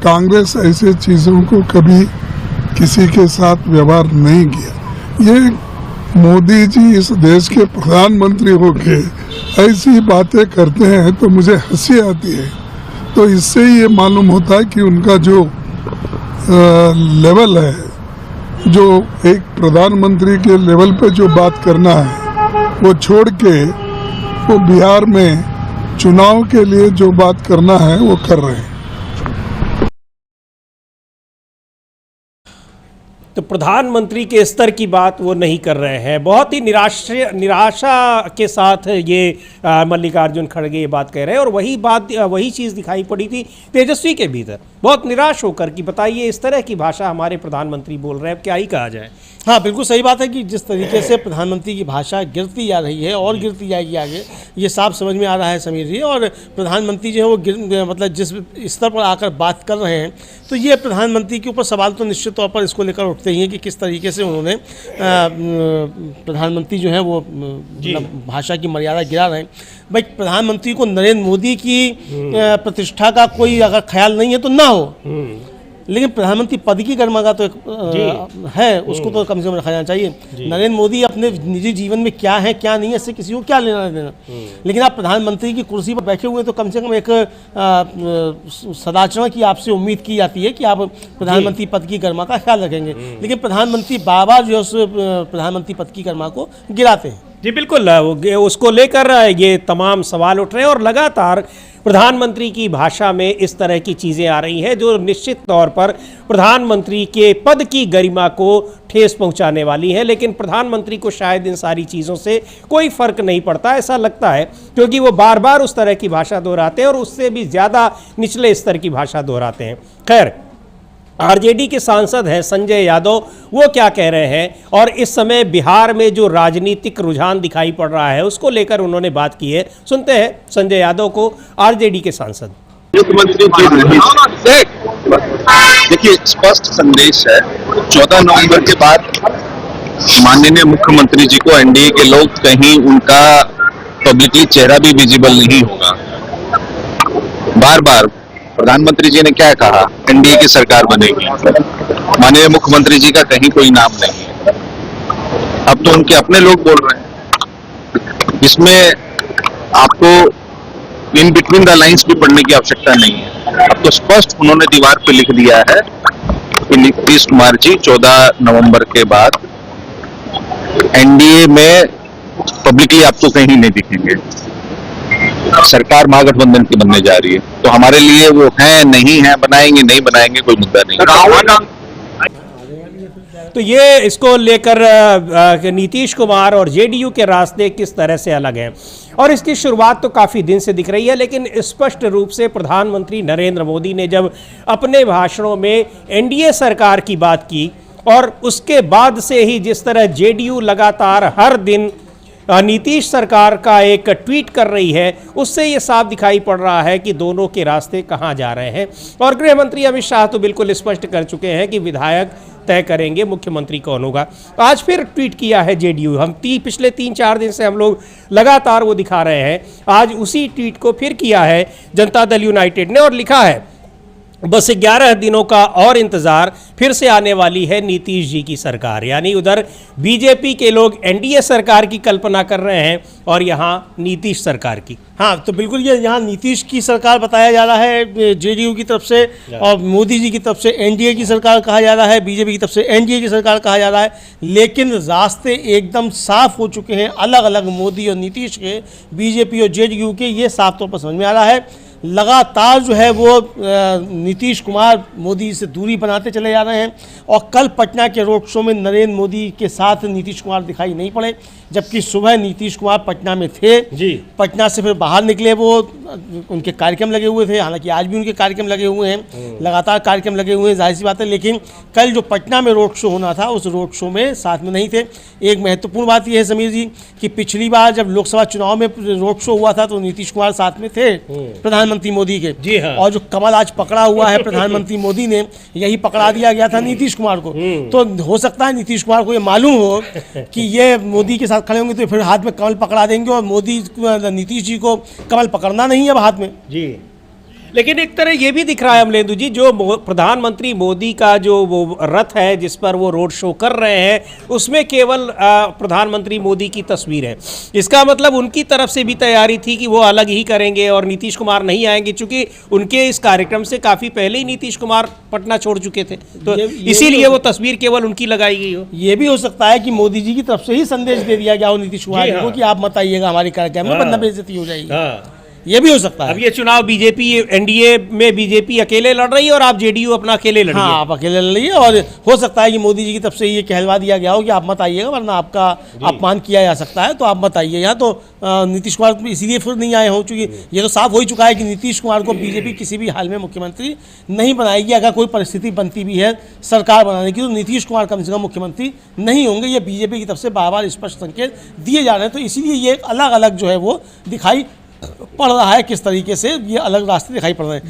कांग्रेस ऐसे चीज़ों को कभी किसी के साथ व्यवहार नहीं किया। ये मोदी जी इस देश के प्रधानमंत्री होके ऐसी बातें करते हैं तो मुझे हंसी आती है। तो इससे ये मालूम होता है कि उनका जो लेवल है जो एक प्रधानमंत्री के लेवल पे जो बात करना है वो छोड़ के वो बिहार में चुनाव के लिए जो बात करना है वो कर रहे हैं। तो प्रधानमंत्री के स्तर की बात वो नहीं कर रहे हैं। बहुत ही निराशा के साथ ये मल्लिकार्जुन खड़गे ये बात कह रहे हैं और वही चीज़ दिखाई पड़ी थी तेजस्वी के भीतर, बहुत निराश होकर कि बताइए इस तरह की भाषा हमारे प्रधानमंत्री बोल रहे हैं, अब क्या ही कहा जाए। हाँ, बिल्कुल सही बात है कि जिस तरीके से प्रधानमंत्री की भाषा गिरती जा रही है और गिरती जाएगी आगे, ये साफ समझ में आ रहा है समीर जी। और प्रधानमंत्री जो है वो मतलब जिस स्तर पर आकर बात कर रहे हैं, तो ये प्रधानमंत्री के ऊपर सवाल तो निश्चित तौर पर इसको लेकर उठते ही हैं कि किस तरीके से उन्होंने प्रधानमंत्री जो है वो भाषा की मर्यादा गिरा रहे हैं। भाई, प्रधानमंत्री को नरेंद्र मोदी की प्रतिष्ठा का कोई अगर ख्याल नहीं है तो ना हो, लेकिन प्रधानमंत्री पद की गरिमा का तो एक है, उसको तो कम से कम रखा जाना चाहिए। नरेंद्र मोदी अपने निजी जीवन में क्या है क्या नहीं है इससे किसी को क्या लेना देना, लेकिन आप प्रधानमंत्री की कुर्सी पर बैठे हुए तो कम से कम एक सदाचरण की आपसे उम्मीद की जाती है कि आप प्रधानमंत्री पद की गरिमा का ख्याल रखेंगे, लेकिन प्रधानमंत्री बार बार जो है उस प्रधानमंत्री पद की गरिमा को गिराते हैं। जी बिल्कुल, उसको लेकर ये तमाम सवाल उठ रहे हैं और लगातार प्रधानमंत्री की भाषा में इस तरह की चीज़ें आ रही हैं जो निश्चित तौर पर प्रधानमंत्री के पद की गरिमा को ठेस पहुंचाने वाली हैं। लेकिन प्रधानमंत्री को शायद इन सारी चीज़ों से कोई फ़र्क नहीं पड़ता, ऐसा लगता है, क्योंकि वो बार बार उस तरह की भाषा दोहराते हैं और उससे भी ज़्यादा निचले स्तर की भाषा दोहराते हैं। खैर, आरजेडी के सांसद हैं संजय यादव, वो क्या कह रहे हैं और इस समय बिहार में जो राजनीतिक रुझान दिखाई पड़ रहा है उसको लेकर उन्होंने बात की है। सुनते हैं संजय यादव को, आरजेडी के सांसद। मुख्यमंत्री देखिए, स्पष्ट संदेश है, 14 नवंबर के बाद माननीय मुख्यमंत्री जी को एनडीए के लोग कहीं उनका पब्लिकली चेहरा भी विजिबल नहीं होगा। बार बार प्रधानमंत्री जी ने क्या कहा, एनडीए की सरकार बनेगी, माननीय मुख्यमंत्री जी का कहीं कोई नाम नहीं है। अब तो उनके अपने लोग बोल रहे हैं, इसमें आपको इन बिटवीन द लाइंस भी पढ़ने की आवश्यकता नहीं है। अब तो स्पष्ट उन्होंने दीवार पे लिख दिया है कि नीतीश कुमार जी 14 नवंबर के बाद एनडीए में पब्लिकली आपको कहीं नहीं दिखेंगे, सरकार महागठबंधन की बनने जा रही है। तो हमारे लिए वो है नहीं है, बनाएंगे नहीं बनाएंगे कोई मुद्दा नहीं। तो ये इसको लेकर नीतीश कुमार और जेडीयू के रास्ते किस तरह से अलग हैं और इसकी शुरुआत तो काफ़ी दिन से दिख रही है, लेकिन स्पष्ट रूप से प्रधानमंत्री नरेंद्र मोदी ने जब अपने भाषणों में एनडीए सरकार की बात की और उसके बाद से ही जिस तरह जेडीयू लगातार हर दिन नीतीश सरकार का एक ट्वीट कर रही है, उससे ये साफ दिखाई पड़ रहा है कि दोनों के रास्ते कहाँ जा रहे हैं। और गृह मंत्री अमित शाह तो बिल्कुल स्पष्ट कर चुके हैं कि विधायक तय करेंगे मुख्यमंत्री कौन होगा। आज फिर ट्वीट किया है जेडीयू, हम पिछले 3-4 दिन से हम लोग लगातार वो दिखा रहे हैं, आज उसी ट्वीट को फिर किया है जनता दल यूनाइटेड ने और लिखा है, बस 11 दिनों का और इंतजार, फिर से आने वाली है नीतीश जी की सरकार। यानी उधर बीजेपी के लोग एनडीए सरकार की कल्पना कर रहे हैं और यहाँ नीतीश सरकार की। हाँ, तो बिल्कुल ये यहाँ नीतीश की सरकार बताया जा रहा है जेडीयू की तरफ से, और मोदी जी की तरफ से एनडीए की सरकार कहा जा रहा है, बीजेपी की तरफ से एनडीए की सरकार कहा जा रहा है, लेकिन रास्ते एकदम साफ हो चुके हैं अलग अलग मोदी और नीतीश के, बीजेपी और जेडीयू के। ये साफ तौर पर समझ में आ रहा है। लगातार जो है वो नीतीश कुमार मोदी से दूरी बनाते चले जा रहे हैं और कल पटना के रोड शो में नरेंद्र मोदी के साथ नीतीश कुमार दिखाई नहीं पड़े, जबकि सुबह नीतीश कुमार पटना में थे जी। पटना से फिर बाहर निकले, वो उनके कार्यक्रम लगे हुए थे, हालांकि आज भी उनके कार्यक्रम लगे हुए हैं, लगातार कार्यक्रम लगे हुए हैं, जाहिर सी बात है, लेकिन कल जो पटना में रोड शो होना था उस रोड शो में साथ में नहीं थे। एक महत्वपूर्ण बात यह है समीर जी कि पिछली बार जब लोकसभा चुनाव में रोड शो हुआ था तो नीतीश कुमार साथ में थे प्रधानमंत्री मोदी के जी। हाँ। और जो कमल आज पकड़ा हुआ है प्रधानमंत्री मोदी ने, यही पकड़ा दिया गया था नीतीश कुमार को। तो हो सकता है नीतीश कुमार को ये मालूम हो कि ये मोदी के साथ खड़े होंगे तो फिर हाथ में कमल पकड़ा देंगे और मोदी नीतीश जी को कमल पकड़ना नहीं है अब हाथ में जी। लेकिन एक तरह ये भी दिख रहा है अमलेंदु जी, जो प्रधानमंत्री मोदी का जो वो रथ है जिस पर वो रोड शो कर रहे हैं, उसमें केवल प्रधानमंत्री मोदी की तस्वीर है। इसका मतलब उनकी तरफ से भी तैयारी थी कि वो अलग ही करेंगे और नीतीश कुमार नहीं आएंगे, चूंकि उनके इस कार्यक्रम से काफी पहले ही नीतीश कुमार पटना छोड़ चुके थे, तो इसीलिए वो तस्वीर केवल उनकी लगाई गई हो। ये भी हो सकता है कि मोदी जी की तरफ से ही संदेश दे दिया गया हो नीतीश कुमार को कि आप मत आइएगा हमारे कार्यक्रम में, वरना बेइज्जती हो जाएगी। ये भी हो सकता है। अब ये चुनाव बीजेपी, एनडीए में बीजेपी अकेले लड़ रही है और आप जेडीयू अपना अकेले लड़ रही है। हाँ, आप अकेले लड़ रही है, और हो सकता है कि मोदी जी की तरफ से ये कहलवा दिया गया हो कि आप मत आइएगा वरना आपका अपमान किया जा सकता है, तो आप मत आइए यहाँ। तो नीतीश कुमार इसीलिए फिर नहीं आए हों, चूंकि ये तो साफ हो ही चुका है कि नीतीश कुमार को बीजेपी किसी भी हाल में मुख्यमंत्री नहीं बनाएगी। अगर कोई परिस्थिति बनती भी है सरकार बनाने की, तो नीतीश कुमार कम से कम मुख्यमंत्री नहीं होंगे। ये बीजेपी की तरफ से बार बार स्पष्ट संकेत दिए जा रहे हैं, तो इसीलिए ये अलग अलग जो है वो दिखाई पड़ रहा है, किस तरीके से ये अलग रास्ते दिखाई पड़ रहे हैं।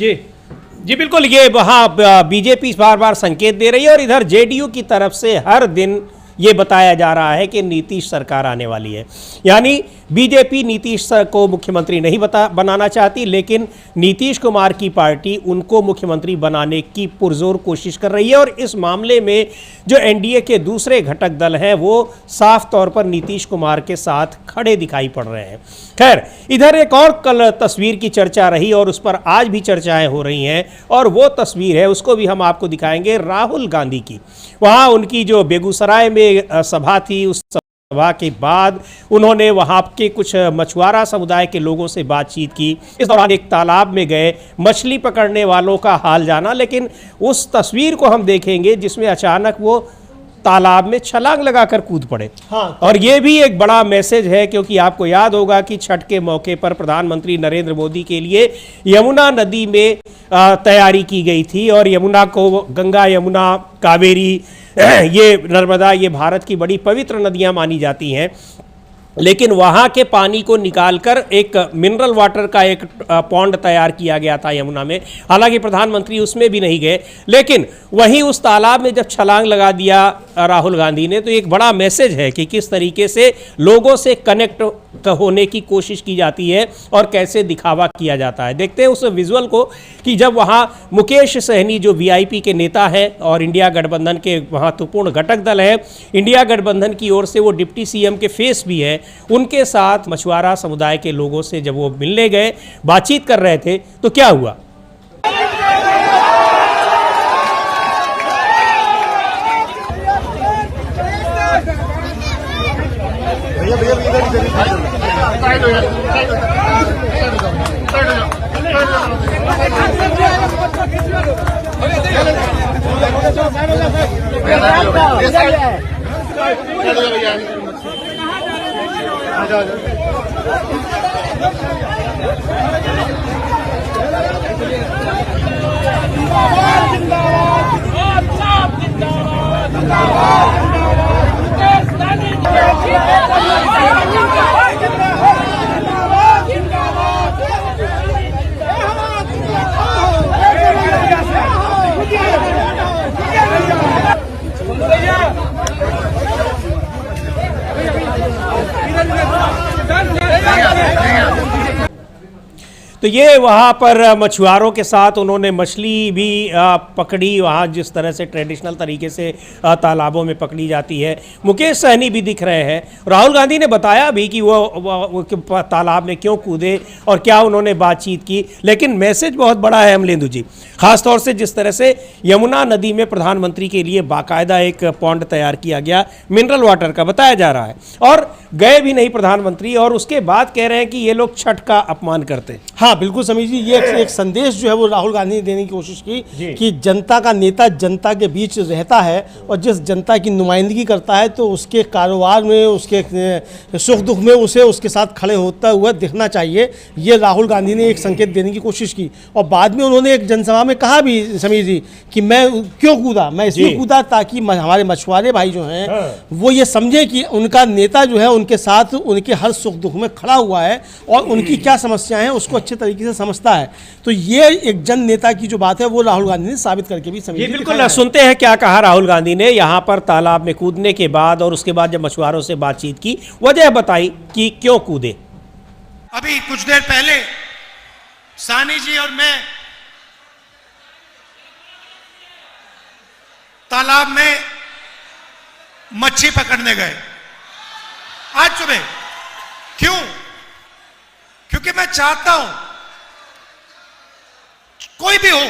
जी बिल्कुल, ये वहाँ बीजेपी बार बार संकेत दे रही है और इधर जेडीयू की तरफ से हर दिन ये बताया जा रहा है कि नीतीश सरकार आने वाली है। यानी बीजेपी नीतीश को मुख्यमंत्री नहीं बनाना चाहती, लेकिन नीतीश कुमार की पार्टी उनको मुख्यमंत्री बनाने की पुरजोर कोशिश कर रही है। और इस मामले में जो एनडीए के दूसरे घटक दल हैं वो साफ तौर पर नीतीश कुमार के साथ खड़े दिखाई पड़ रहे हैं। खैर, इधर एक और कल तस्वीर की चर्चा रही और उस पर आज भी चर्चाएं हो रही हैं, और वो तस्वीर है, उसको भी हम आपको दिखाएंगे, राहुल गांधी की। वहाँ उनकी जो बेगूसराय में सभा थी, उस सभा के बाद उन्होंने वहां के कुछ मछुआरा समुदाय के लोगों से बातचीत की। इस दौरान एक तालाब में गए मछली पकड़ने वालों का हाल जाना, लेकिन उस तस्वीर को हम देखेंगे जिसमें अचानक वो तालाब में छलांग लगाकर कूद पड़े। हाँ, और ये भी एक बड़ा मैसेज है, क्योंकि आपको याद होगा कि छठ के मौके पर प्रधानमंत्री नरेंद्र मोदी के लिए यमुना नदी में तैयारी की गई थी, और यमुना को गंगा, यमुना, कावेरी, ये नर्मदा, ये भारत की बड़ी पवित्र नदियां मानी जाती हैं। लेकिन वहाँ के पानी को निकालकर एक मिनरल वाटर का एक पॉन्ड तैयार किया गया था यमुना में। हालांकि प्रधानमंत्री उसमें भी नहीं गए, लेकिन वहीं उस तालाब में जब छलांग लगा दिया राहुल गांधी ने, तो एक बड़ा मैसेज है कि किस तरीके से लोगों से कनेक्ट होने की कोशिश की जाती है और कैसे दिखावा किया जाता है। देखते हैं उस विजुअल को कि जब वहाँ मुकेश सहनी जो वीआईपी के नेता हैं और इंडिया गठबंधन के महत्वपूर्ण घटक दल है, इंडिया गठबंधन की ओर से वो डिप्टी सीएम के फेस भी है, उनके साथ मछुआरा समुदाय के लोगों से जब वो मिलने गए, बातचीत कर रहे थे, तो क्या हुआ। तो ये वहाँ पर मछुआरों के साथ उन्होंने मछली भी पकड़ी, वहाँ जिस तरह से ट्रेडिशनल तरीके से तालाबों में पकड़ी जाती है। मुकेश सहनी भी दिख रहे हैं। राहुल गांधी ने बताया भी कि वो तालाब में क्यों कूदे और क्या उन्होंने बातचीत की, लेकिन मैसेज बहुत बड़ा है अमलेंदु जी, खासतौर से जिस तरह से यमुना नदी में प्रधानमंत्री के लिए बाकायदा एक पॉन्ड तैयार किया गया मिनरल वाटर का, बताया जा रहा है, और गए भी नहीं प्रधानमंत्री, और उसके बाद कह रहे हैं कि ये लोग छठ का अपमान करते हैं। हाँ बिल्कुल समीर जी, ये एक संदेश जो है वो राहुल गांधी ने देने की कोशिश की कि जनता का नेता जनता के बीच रहता है, और जिस जनता की नुमाइंदगी करता है तो उसके कारोबार में, उसके सुख दुख में उसे उसके साथ खड़े होता हुआ दिखना चाहिए। ये राहुल गांधी ने एक संकेत देने की कोशिश की, और बाद में उन्होंने एक जनसभा में कहा भी समीर जी कि मैं क्यों कूदा, मैं इसलिए कूदा ताकि हमारे मछुआरे भाई जो हैं वो ये समझे कि उनका नेता जो है उनके साथ उनके हर सुख दुख में खड़ा हुआ है और उनकी क्या समस्याएं हैं उसको अच्छे तरीके से समझता है। तो ये एक जन नेता की जो बात है वो राहुल गांधी ने साबित करके भी समझी। बिल्कुल, सुनते हैं क्या कहा राहुल गांधी ने यहाँ पर तालाब में कूदने के बाद, और उसके बाद जब मछुआरों से बातचीत की, वजह बताई कि क्यों कूदे। अभी कुछ देर पहले साहनी जी और मैं तालाब में मच्छी पकड़ने गए आज सुबह। क्यों? क्योंकि मैं चाहता हूं कोई भी हो,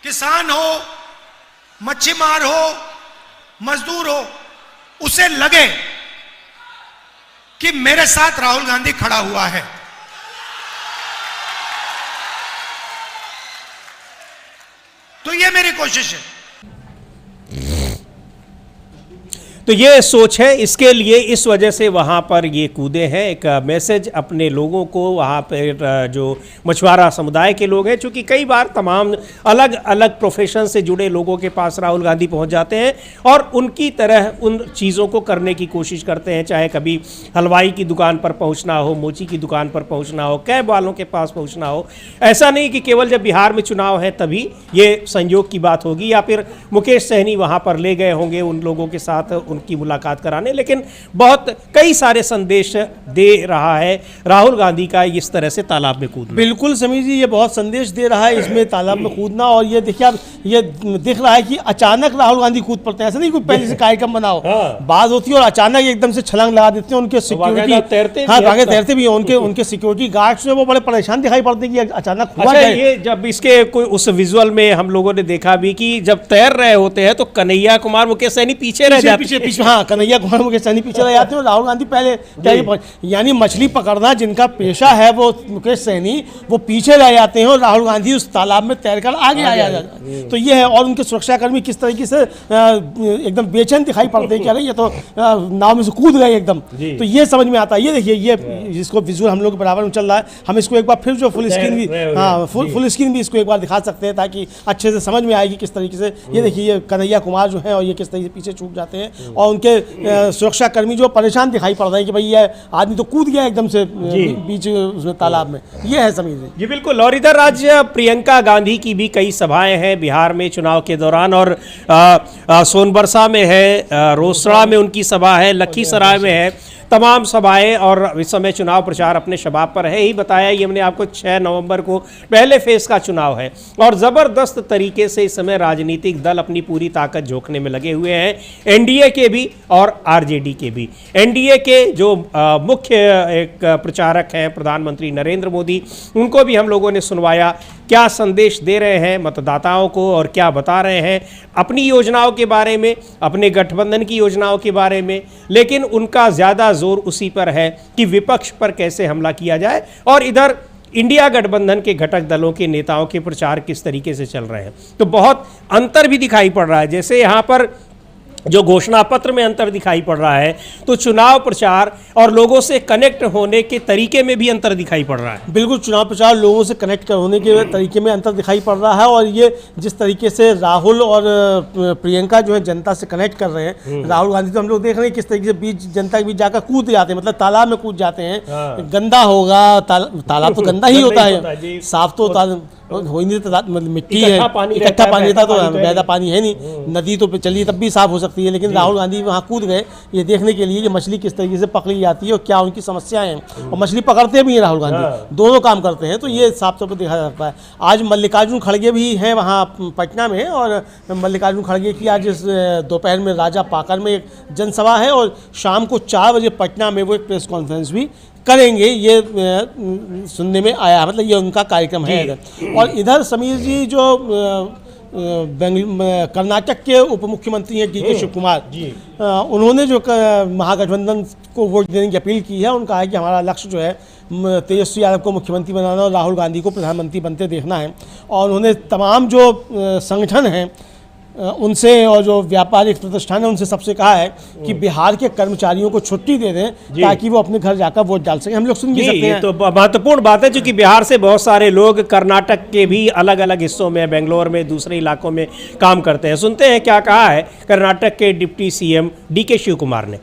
किसान हो, मच्छी मार हो, मजदूर हो, उसे लगे कि मेरे साथ राहुल गांधी खड़ा हुआ है। तो ये मेरी कोशिश है। तो ये सोच है, इसके लिए इस वजह से वहाँ पर ये कूदे हैं, एक मैसेज अपने लोगों को, वहाँ पर जो मछुआरा समुदाय के लोग हैं, चूँकि कई बार तमाम अलग अलग प्रोफेशन से जुड़े लोगों के पास राहुल गांधी पहुँच जाते हैं और उनकी तरह उन चीज़ों को करने की कोशिश करते हैं, चाहे कभी हलवाई की दुकान पर पहुँचना हो, मोची की दुकान पर पहुँचना हो, कैब वालों के पास पहुँचना हो। ऐसा नहीं कि केवल जब बिहार में चुनाव है तभी ये संयोग की बात होगी, या फिर मुकेश सहनी वहाँ पर ले गए होंगे उन लोगों के साथ उनकी मुलाकात कराने, लेकिन बहुत कई सारे संदेश दे रहा है राहुल गांधी का इस तरह से तालाब में कूदना। बिल्कुल समीर जी, ये बहुत संदेश दे रहा है इसमें तालाब में कूदना। और ये देखिए, आप ये दिख रहा है कि अचानक राहुल गांधी कूद पड़ते हैं, ऐसा नहीं कोई पहले से कार्यक्रम बनाओ। बात होती है और अचानक एकदम से छलांग लगा देते हैं। उनके सिक्योरिटी तैरते भी हैं, उनके सिक्योरिटी गार्ड्स जो वो बड़े परेशान दिखाई पड़ते हैं कि अचानक हुआ क्या। ये जब इसके कोई उस विजुअल में हम लोगों ने देखा भी कि जब तैर रहे होते हैं तो कन्हैया कुमार मुकेश सहनी पीछे रह जाते हैं। हाँ, कन्हैया कुमार मुकेश सहनी पीछे रह जाते हैं और राहुल गांधी पहले, यानी मछली पकड़ना जिनका पेशा है वो मुकेश सहनी, वो पीछे रह जाते हैं और राहुल गांधी उस तालाब में तैरकर आगे आ जाते हैं। तो ये है। और उनके सुरक्षाकर्मी किस तरीके से एकदम बेचैन दिखाई पड़ते हैं कि अरे ये तो नाव में से कूद गए एकदम। तो ये समझ में आता है। ये देखिए, ये जिसको विजुअल हम लोग बराबर में चल रहा है, हम इसको एक बार फिर जो फुल स्क्रीन भी, हाँ फुल स्क्रीन भी इसको एक बार दिखा सकते हैं ताकि अच्छे से समझ में आएगी किस तरीके से। ये देखिए, ये कन्हैया कुमार जो है और ये किस तरीके से पीछे छूट जाते हैं और उनके सुरक्षाकर्मी जो परेशान दिखाई पड़ रहे हैं कि भाई ये आदमी तो कूद गया एकदम से बीच उसमें तालाब में। ये है समीर जी। बिल्कुल। और इधर आज प्रियंका गांधी की भी कई सभाएं हैं बिहार में चुनाव के दौरान, और सोनबरसा में है, रोसड़ा में उनकी सभा है, लखीसराय में है, तमाम सभाएं। और इस समय चुनाव प्रचार अपने शबाब पर है ही। बताया ये हमने आपको 6 नवंबर को पहले फेज का चुनाव है और ज़बरदस्त तरीके से इस समय राजनीतिक दल अपनी पूरी ताकत झोंकने में लगे हुए हैं, एनडीए के भी और आरजेडी के भी। एनडीए के जो मुख्य एक प्रचारक हैं प्रधानमंत्री नरेंद्र मोदी, उनको भी हम लोगों ने सुनवाया क्या संदेश दे रहे हैं मतदाताओं को और क्या बता रहे हैं अपनी योजनाओं के बारे में, अपने गठबंधन की योजनाओं के बारे में। लेकिन उनका ज़्यादा जोर उसी पर है कि विपक्ष पर कैसे हमला किया जाए और इधर इंडिया गठबंधन के घटक दलों के नेताओं के प्रचार किस तरीके से चल रहे हैं। तो बहुत अंतर भी दिखाई पड़ रहा है। जैसे यहाँ पर जो घोषणा पत्र में अंतर दिखाई पड़ रहा है, तो चुनाव प्रचार और लोगों से कनेक्ट होने के तरीके में भी अंतर दिखाई पड़ रहा है। बिल्कुल, चुनाव प्रचार लोगों से कनेक्ट होने के तरीके में अंतर दिखाई पड़ रहा है। और ये जिस तरीके से राहुल और प्रियंका जो है जनता से कनेक्ट कर रहे हैं, राहुल गांधी तो हम लोग देख रहे हैं किस तरीके से बीच जनता के बीच जाकर कूद जाते हैं, मतलब तालाब में कूद जाते हैं। गंदा होगा तालाब तो गंदा ही होता है, साफ तो हो ही नहीं, मिट्टी है, इकट्ठा पानी था तो ज्यादा पानी है नहीं, नदी तो चलिए तब भी साफ हो सकती है। लेकिन राहुल गांधी वहाँ कूद गए ये देखने के लिए कि मछली किस तरीके से पकड़ी जाती है और क्या उनकी समस्याएं हैं। और मछली पकड़ते भी हैं राहुल गांधी, दोनों काम करते हैं। तो ये साफ तौर पर देखा जा सकता है। आज मल्लिकार्जुन खड़गे भी हैं वहाँ पटना में, और मल्लिकार्जुन खड़गे की आज दोपहर में राजा पाकर में एक जनसभा है और शाम को 4 बजे पटना में वो एक प्रेस कॉन्फ्रेंस भी करेंगे। ये सुनने में आया, मतलब ये उनका कार्यक्रम है इधर। और इधर समीर जी जो कर्नाटक के उप मुख्यमंत्री हैं DK शिव कुमार, उन्होंने जो महागठबंधन को वोट देने की अपील की है, उनका है कि हमारा लक्ष्य जो है तेजस्वी यादव को मुख्यमंत्री बनाना और राहुल गांधी को प्रधानमंत्री बनते देखना है। और उन्होंने तमाम जो संगठन हैं उनसे और जो व्यापारिक प्रतिष्ठान है उनसे सबसे कहा है कि बिहार के कर्मचारियों को छुट्टी दे दें ताकि वो अपने घर जाकर वोट डाल सकें। हम लोग सुन भी सकते हैं। तो महत्वपूर्ण बात है, क्योंकि बिहार से बहुत सारे लोग कर्नाटक के भी अलग अलग हिस्सों में, बेंगलोर में, दूसरे इलाकों में काम करते हैं। सुनते हैं क्या कहा है कर्नाटक के deputy CM DK Shivakumar ने।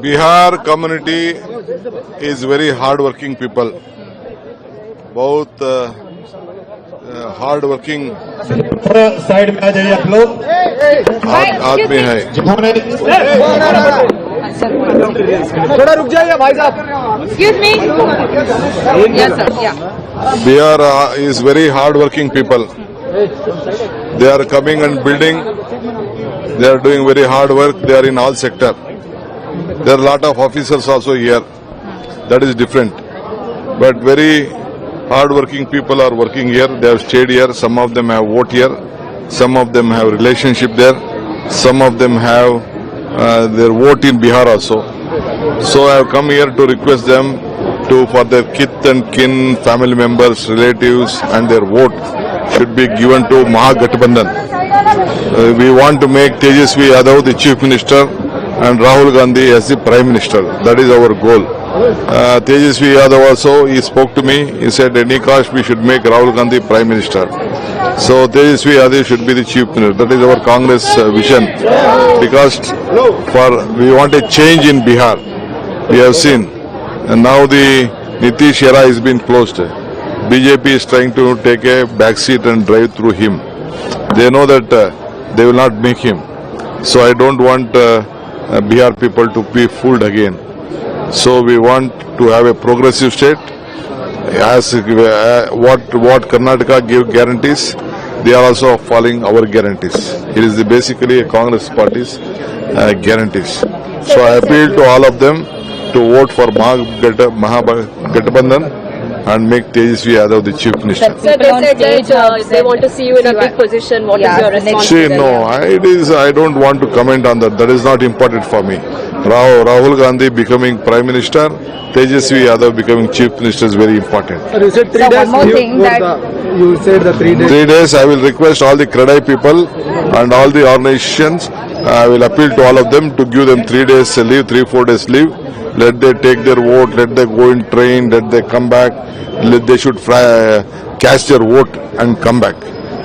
Bihar community is very hard working people, बहुत हार्ड वर्किंग साइड में आ जाइए आप लोग, आदमी है। थोड़ा रुक जाइए भाई साहब। Excuse me. Bihar is very hard working people They are coming and building. They are doing very hard work. They are in all sector. There are a lot of officers also here. That is different. But very hard-working people are working here. They have stayed here. Some of them have vote here. Some of them have relationship there. Some of them have their vote in Bihar also. So I have come here to request them for their kith and kin, family members, relatives, and their vote should be given to Mahagathbandhan. We want to make Tejasvi Yadav the Chief Minister and Rahul Gandhi as the Prime Minister. That is our goal. Tejasvi Yadav also, he spoke to me. He said, at any cost we should make Rahul Gandhi Prime Minister. So Tejasvi Yadav should be the Chief Minister. That is our Congress vision. Because we want a change in Bihar. We have seen. And now the Nitish era has been closed. BJP is trying to take a backseat and drive through him. They know that they will not make him. So I don't want Bihar people to be fooled again. So we want to have a progressive state. As what Karnataka gave guarantees, they are also following our guarantees. It is basically a Congress party's guarantees. So I appeal to all of them to vote for Mahagathbandhan and make Tejasvi Yadav the Chief Minister. Sir, they said that they want to see you in a big position. What is your response? See, no, I don't want to comment on that. That is not important for me. Rahul Gandhi becoming Prime Minister, Tejasvi Yadav becoming Chief Minister is very important. Sir, you said 3 days. One more thing you said the 3 days. 3 days, I will request all the Kradai people and all the organizations. I will appeal to all of them to give them 3 days leave, 3-4 days leave. Let they take their vote, let they go in train, let they come back, they should cast their vote and come back.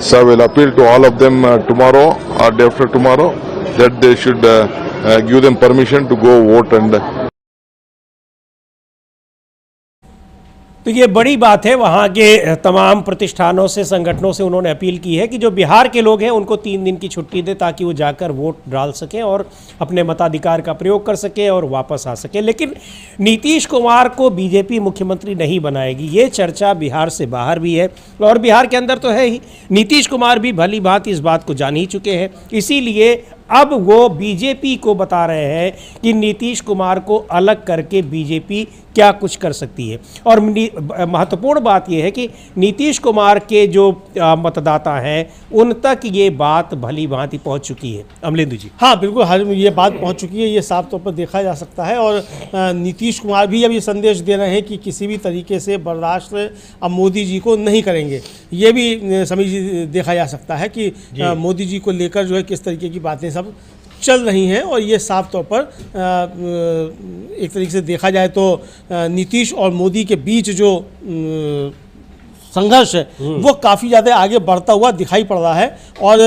So I will appeal to all of them tomorrow or day after tomorrow that they should give them permission to go vote and तो ये बड़ी बात है। वहाँ के तमाम प्रतिष्ठानों से, संगठनों से उन्होंने अपील की है कि जो बिहार के लोग हैं उनको 3 दिन की छुट्टी दे ताकि वो जाकर वोट डाल सकें और अपने मताधिकार का प्रयोग कर सकें और वापस आ सकें। लेकिन नीतीश कुमार को बीजेपी मुख्यमंत्री नहीं बनाएगी, ये चर्चा बिहार से बाहर भी है और बिहार के अंदर तो है ही। नीतीश कुमार भी भली भांति इस बात को जान ही चुके हैं, इसीलिए अब वो बीजेपी को बता रहे हैं कि नीतीश कुमार को अलग करके बीजेपी क्या कुछ कर सकती है। और महत्वपूर्ण बात यह है कि नीतीश कुमार के जो मतदाता हैं उन तक ये बात भली भांति पहुंच चुकी है। अमलेंदु जी। हाँ बिल्कुल, हर ये बात पहुंच चुकी है, ये साफ तौर पर देखा जा सकता है। और नीतीश कुमार भी अब ये संदेश दे रहे हैं कि किसी भी तरीके से बर्दाश्त अब मोदी जी को नहीं करेंगे। ये भी समझ देखा जा सकता है कि मोदी जी को लेकर जो है किस तरीके की बातें सब चल रही हैं। और ये साफ तौर पर एक तरीके से देखा जाए तो नीतीश और मोदी के बीच जो संघर्ष है वो काफ़ी ज़्यादा आगे बढ़ता हुआ दिखाई पड़ रहा है। और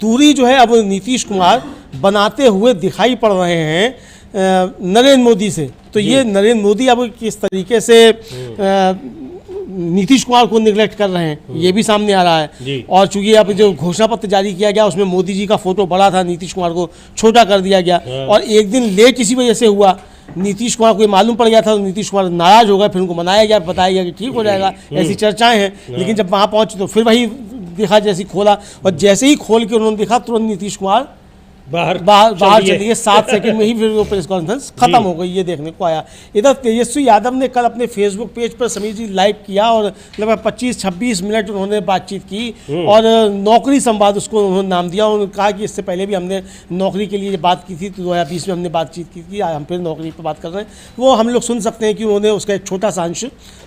दूरी जो है अब नीतीश कुमार बनाते हुए दिखाई पड़ रहे हैं नरेंद्र मोदी से। तो ये नरेंद्र मोदी अब किस तरीके से नीतीश कुमार को निगलेक्ट कर रहे हैं ये भी सामने आ रहा है। और चूंकि अब जो घोषणा पत्र जारी किया गया उसमें मोदी जी का फोटो बड़ा था, नीतीश कुमार को छोटा कर दिया गया। और एक दिन लेट इसी वजह से हुआ, नीतीश कुमार को ये मालूम पड़ गया था तो नीतीश कुमार नाराज हो गए, फिर उनको मनाया गया, बताया गया कि ठीक हो जाएगा, ऐसी चर्चाएं हैं। लेकिन जब वहाँ पहुँचे तो फिर वही देखा, जैसे खोला और जैसे ही खोल के उन्होंने देखा तुरंत नीतीश कुमार बाहर चलिए 7 सेकंड में ही फिर वो प्रेस कॉन्फ्रेंस खत्म हो गई, ये देखने को आया। इधर तेजस्वी यादव ने कल अपने फेसबुक पेज पर समीर जी लाइव किया और लगभग 25-26 मिनट उन्होंने बातचीत की और नौकरी संवाद उसको उन्होंने नाम दिया। उन्होंने कहा कि इससे पहले भी हमने नौकरी के लिए बात की थी, तो 2020 में हमने बातचीत की थी, हम फिर नौकरी पर बात कर रहे हैं। वो हम लोग सुन सकते हैं कि उन्होंने उसका एक छोटा सा अंश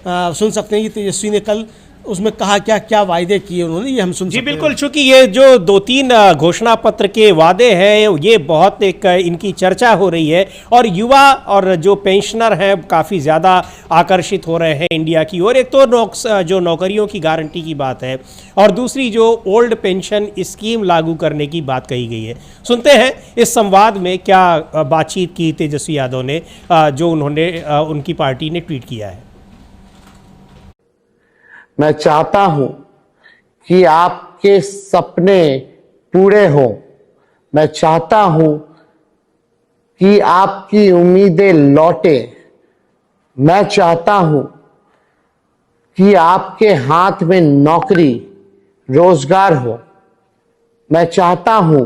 सुन सकते हैं कि तेजस्वी ने कल उसमें कहा क्या क्या वायदे किए उन्होंने, ये हम सुन सकते हैं। जी बिल्कुल, चूंकि ये जो 2-3 घोषणा पत्र के वादे हैं ये बहुत एक इनकी चर्चा हो रही है और युवा और जो पेंशनर हैं काफ़ी ज़्यादा आकर्षित हो रहे हैं इंडिया की ओर। एक तो जो नौकरियों की गारंटी की बात है और दूसरी जो ओल्ड पेंशन स्कीम लागू करने की बात कही गई है। सुनते हैं इस संवाद में क्या बातचीत की तेजस्वी यादव ने, जो उन्होंने उनकी पार्टी ने ट्वीट किया है। मैं चाहता हूं कि आपके सपने पूरे हों। मैं चाहता हूं कि आपकी उम्मीदें लौटे। मैं चाहता हूं कि आपके हाथ में नौकरी रोजगार हो। मैं चाहता हूं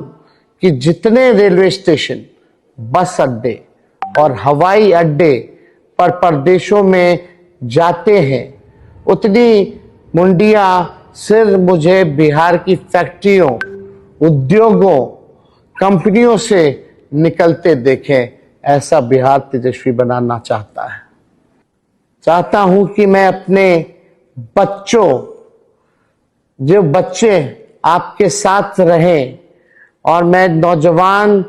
कि जितने रेलवे स्टेशन, बस अड्डे और हवाई अड्डे पर परदेशों में जाते हैं, उतनी मुंडिया सिर मुझे बिहार की फैक्ट्रियों, उद्योगों, कंपनियों से निकलते देखें। ऐसा बिहार तेजस्वी बनाना चाहता है। चाहता हूं कि मैं अपने बच्चों, जो बच्चे आपके साथ रहें, और मैं नौजवान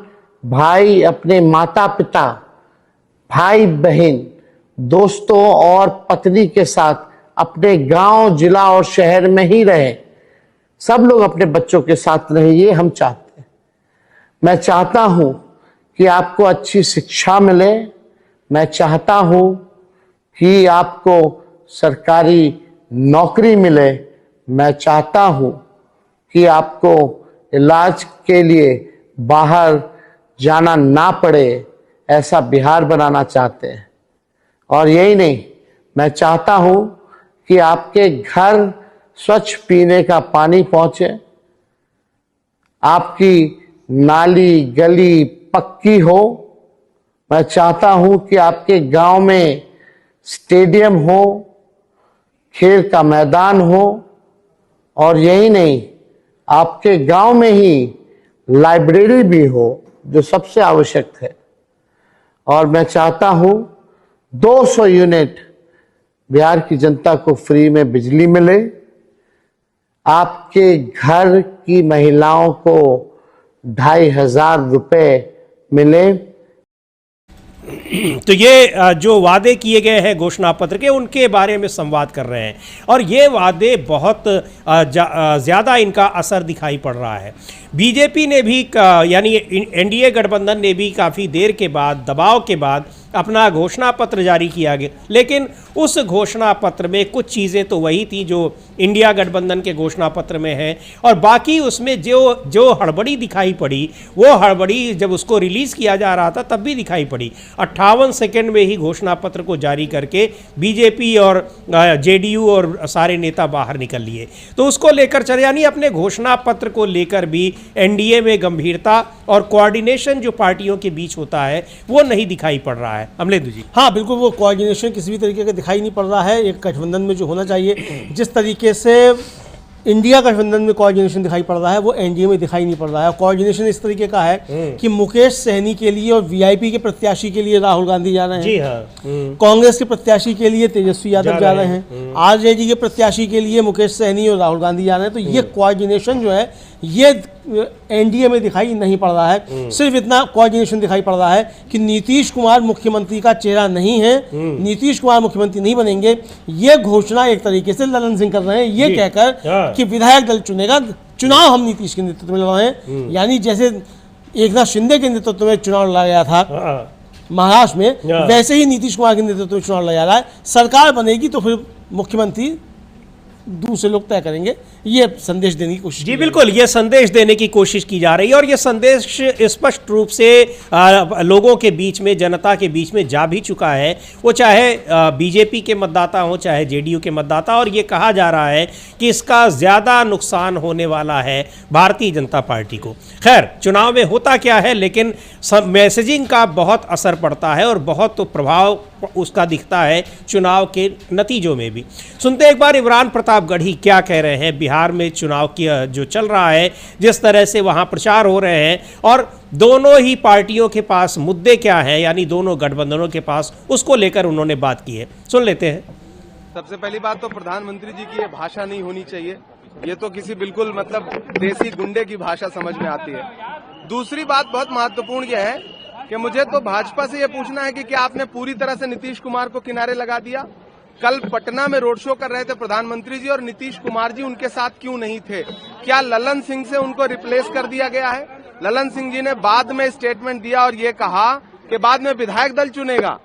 भाई अपने माता पिता, भाई बहन, दोस्तों और पत्नी के साथ अपने गांव, जिला और शहर में ही रहें। सब लोग अपने बच्चों के साथ रहें, ये हम चाहते हैं। मैं चाहता हूं कि आपको अच्छी शिक्षा मिले। मैं चाहता हूं कि आपको सरकारी नौकरी मिले। मैं चाहता हूं कि आपको इलाज के लिए बाहर जाना ना पड़े। ऐसा बिहार बनाना चाहते हैं। और यही नहीं, मैं चाहता हूं कि आपके घर स्वच्छ पीने का पानी पहुंचे, आपकी नाली गली पक्की हो। मैं चाहता हूं कि आपके गांव में स्टेडियम हो, खेल का मैदान हो। और यही नहीं, आपके गांव में ही लाइब्रेरी भी हो, जो सबसे आवश्यक है। और मैं चाहता हूं 200 यूनिट बिहार की जनता को फ्री में बिजली मिले। आपके घर की महिलाओं को 2500 रुपए मिले। तो ये जो वादे किए गए हैं घोषणा पत्र के, उनके बारे में संवाद कर रहे हैं। और ये वादे बहुत ज़्यादा इनका असर दिखाई पड़ रहा है। बीजेपी ने भी, यानी एनडीए गठबंधन ने भी काफ़ी देर के बाद, दबाव के बाद अपना घोषणा पत्र जारी किया गया। लेकिन उस घोषणा पत्र में कुछ चीज़ें तो वही थी जो इंडिया गठबंधन के घोषणा पत्र में है, और बाकी उसमें जो हड़बड़ी दिखाई पड़ी, वो हड़बड़ी जब उसको रिलीज़ किया जा रहा था तब भी दिखाई पड़ी। 58 सेकंड में ही घोषणा पत्र को जारी करके बीजेपी और जेडीयू और सारे नेता बाहर निकल लिए। तो उसको लेकर चल, यानी अपने घोषणा पत्र को लेकर भी एनडीए में गंभीरता और कोऑर्डिनेशन जो पार्टियों के बीच होता है वो नहीं दिखाई पड़ रहा है। अमलेंदु जी। हाँ बिल्कुल, वो कोऑर्डिनेशन किसी भी तरीके का दिखाई नहीं पड़ रहा है। एक गठबंधन में जो होना चाहिए, जिस तरीके से इंडिया गठबंधन में कोऑर्डिनेशन दिखाई पड़ रहा है, वो एनडीए में दिखाई नहीं पड़ रहा है। कोऑर्डिनेशन इस तरीके का है कि मुकेश सहनी के लिए और वीआईपी के प्रत्याशी के लिए राहुल गांधी जा रहे हैं। जी हाँ। कांग्रेस के प्रत्याशी के लिए तेजस्वी यादव जा रहे हैं। आरजेडी के प्रत्याशी के लिए मुकेश सहनी और राहुल गांधी जा रहे हैं। तो ये कोऑर्डिनेशन जो है, ये एनडीए में दिखाई नहीं पड़ रहा है। सिर्फ इतना कोऑर्डिनेशन दिखाई पड़ रहा है कि नीतीश कुमार मुख्यमंत्री का चेहरा नहीं है, नीतीश कुमार मुख्यमंत्री नहीं बनेंगे। ये घोषणा एक तरीके से ललन सिंह कर रहे हैं, ये कहकर कि विधायक दल चुनेगा, चुनाव हम नीतीश के नेतृत्व में लड़ रहे हैं। यानी जैसे एकनाथ शिंदे के नेतृत्व में चुनाव लड़ा गया था महाराष्ट्र में, वैसे ही नीतीश कुमार के नेतृत्व में चुनाव लड़ा जा रहा है। सरकार बनेगी तो फिर मुख्यमंत्री दूसरे लोग तय करेंगे, ये संदेश देने की कोशिश। जी बिल्कुल, ये संदेश देने की कोशिश की जा रही है। और ये संदेश स्पष्ट रूप से लोगों के बीच में, जनता के बीच में जा भी चुका है। वो चाहे बीजेपी के मतदाता हो, चाहे जेडीयू के मतदाता। और ये कहा जा रहा है कि इसका ज़्यादा नुकसान होने वाला है भारतीय जनता पार्टी को। खैर, चुनाव में होता क्या है, लेकिन मैसेजिंग का बहुत असर पड़ता है और बहुत प्रभाव उसका दिखता है चुनाव के नतीजों में भी। सुनते एक बार इमरान प्रतापगढ़ी क्या कह रहे हैं बिहार में चुनाव की जो चल रहा है, जिस तरह से वहां प्रचार हो रहे हैं, और दोनों ही पार्टियों के पास मुद्दे क्या हैं, यानी दोनों गठबंधनों के पास, उसको लेकर उन्होंने बात की है। सुन लेते हैं। सबसे पहली बात तो प्रधानमंत्री जी की ये भाषा नहीं होनी चाहिए। ये तो किसी बिल्कुल मतलब देसी गुंडे की भाषा समझ में आती है। दूसरी बात बहुत महत्वपूर्ण यह है कि मुझे तो भाजपा से ये पूछना है कि क्या आपने पूरी तरह से नीतीश कुमार को किनारे लगा दिया? कल पटना में रोड शो कर रहे थे प्रधानमंत्री जी और नीतीश कुमार जी उनके साथ क्यों नहीं थे? क्या ललन सिंह से उनको रिप्लेस कर दिया गया है? ललन सिंह जी ने बाद में स्टेटमेंट दिया और ये कहा कि बाद में विधायक दल चुनेगा।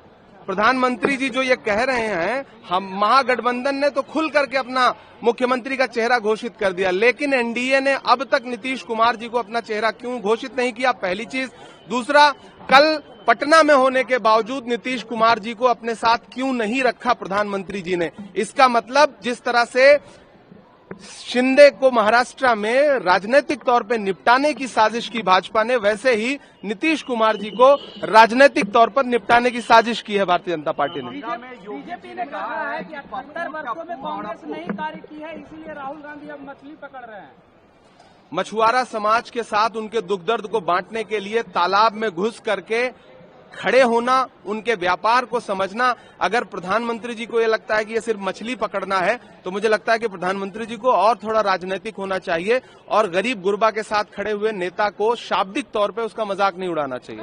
प्रधानमंत्री जी जो ये कह रहे हैं, हम महागठबंधन ने तो खुल करके अपना मुख्यमंत्री का चेहरा घोषित कर दिया, लेकिन एनडीए ने अब तक नीतीश कुमार जी को अपना चेहरा क्यों घोषित नहीं किया? पहली चीज। दूसरा, कल पटना में होने के बावजूद नीतीश कुमार जी को अपने साथ क्यों नहीं रखा प्रधानमंत्री जी ने? इसका मतलब जिस तरह से शिंदे को महाराष्ट्र में राजनीतिक तौर पे निपटाने की साजिश की भाजपा ने, वैसे ही नीतीश कुमार जी को राजनीतिक तौर पर निपटाने की साजिश की है भारतीय जनता पार्टी ने। बीजेपी ने कहा है कि 78 वर्षों में कांग्रेस नहीं कार्य की है, इसीलिए राहुल गांधी अब मछली पकड़ रहे हैं। मछुआरा समाज के साथ उनके दुख दर्द को बांटने के लिए तालाब में घुस करके खड़े होना, उनके व्यापार को समझना। अगर प्रधानमंत्री जी को ये लगता है कि ये सिर्फ मछली पकड़ना है, तो मुझे लगता है कि प्रधानमंत्री जी को और थोड़ा राजनीतिक होना चाहिए और गरीब गुरबा के साथ खड़े हुए नेता को शाब्दिक तौर पे उसका मजाक नहीं उड़ाना चाहिए।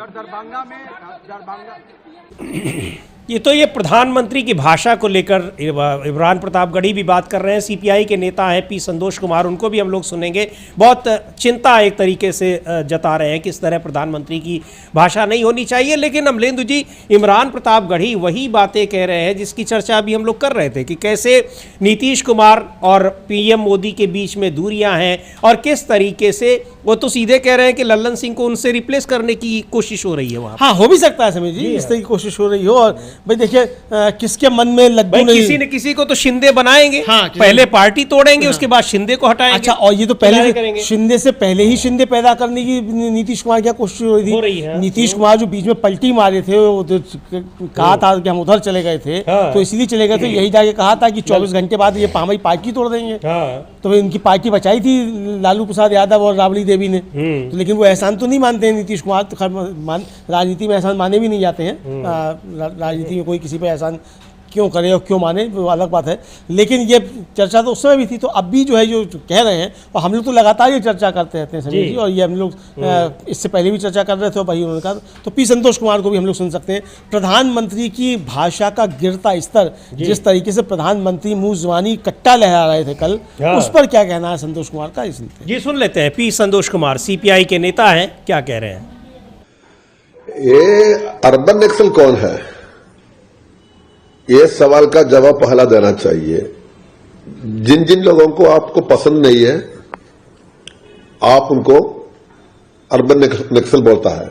ये तो ये प्रधानमंत्री की भाषा को लेकर इमरान प्रतापगढ़ी भी बात कर रहे हैं। सीपीआई के नेता हैं पी संतोष कुमार, उनको भी हम लोग सुनेंगे। बहुत चिंता एक तरीके से जता रहे हैं कि इस तरह प्रधानमंत्री की भाषा नहीं होनी चाहिए। लेकिन अमलेंदु जी, इमरान प्रतापगढ़ी वही बातें कह रहे हैं जिसकी चर्चा अभी हम लोग कर रहे थे कि कैसे नीतीश कुमार और पीएम मोदी के बीच में दूरियां हैं और किस तरीके से वो तो सीधे कह रहे हैं कि लल्लन सिंह को उनसे रिप्लेस करने की कोशिश हो रही है वहाँ। हाँ, हो भी सकता है समीर जी, इस तरह की कोशिश हो रही हो। और भाई देखिए, किसके मन में लड्डू नहीं, किसी न किसी को तो शिंदे बनाएंगे। हाँ, पहले पार्टी तोड़ेंगे, उसके बाद शिंदे को हटाएंगे। अच्छा, और ये तो पहले शिंदे से पहले ही शिंदे पैदा करने की नीतीश कुमार की कोशिश हो रही थी। नीतीश कुमार जो बीच में पलटी मारे थे, वो कहा था कि हम उधर चले गए थे, तो इसलिए चले गए थे, यही जाके कहा था कि 24 घंटे बाद ये हमारी पार्टी तोड़ देंगे। तो इनकी पार्टी बचाई थी लालू प्रसाद यादव और राबड़ी देवी ने। तो लेकिन वो एहसान तो नहीं मानते हैं नीतीश कुमार, तो राजनीति में एहसान माने भी नहीं जाते हैं। राजनीति में कोई किसी पे एहसान क्यों करे और क्यों माने, वो अलग बात है। लेकिन ये चर्चा तो उस समय भी थी, तो अब भी जो है जो कह रहे हैं, और हम लोग तो लगातार ये चर्चा करते रहते हैं समीर जी, और ये हम लोग इससे पहले भी चर्चा कर रहे थे और भाई उन्होंने कहा। तो पी संतोष कुमार को भी हम लोग सुन सकते हैं। प्रधानमंत्री की भाषा का गिरता स्तर, जिस तरीके से प्रधानमंत्री मुंह जुबानी कट्टा लहरा रहे थे कल, उस पर क्या कहना है संतोष कुमार का, इसलिए जी सुन लेते हैं। पी संतोष कुमार सीपीआई के नेता हैं, क्या कह रहे हैं। ये अर्बन नक्सल कौन है, ये सवाल का जवाब पहला देना चाहिए। जिन जिन लोगों को आपको पसंद नहीं है, आप उनको अर्बन नक्सल बोलता है,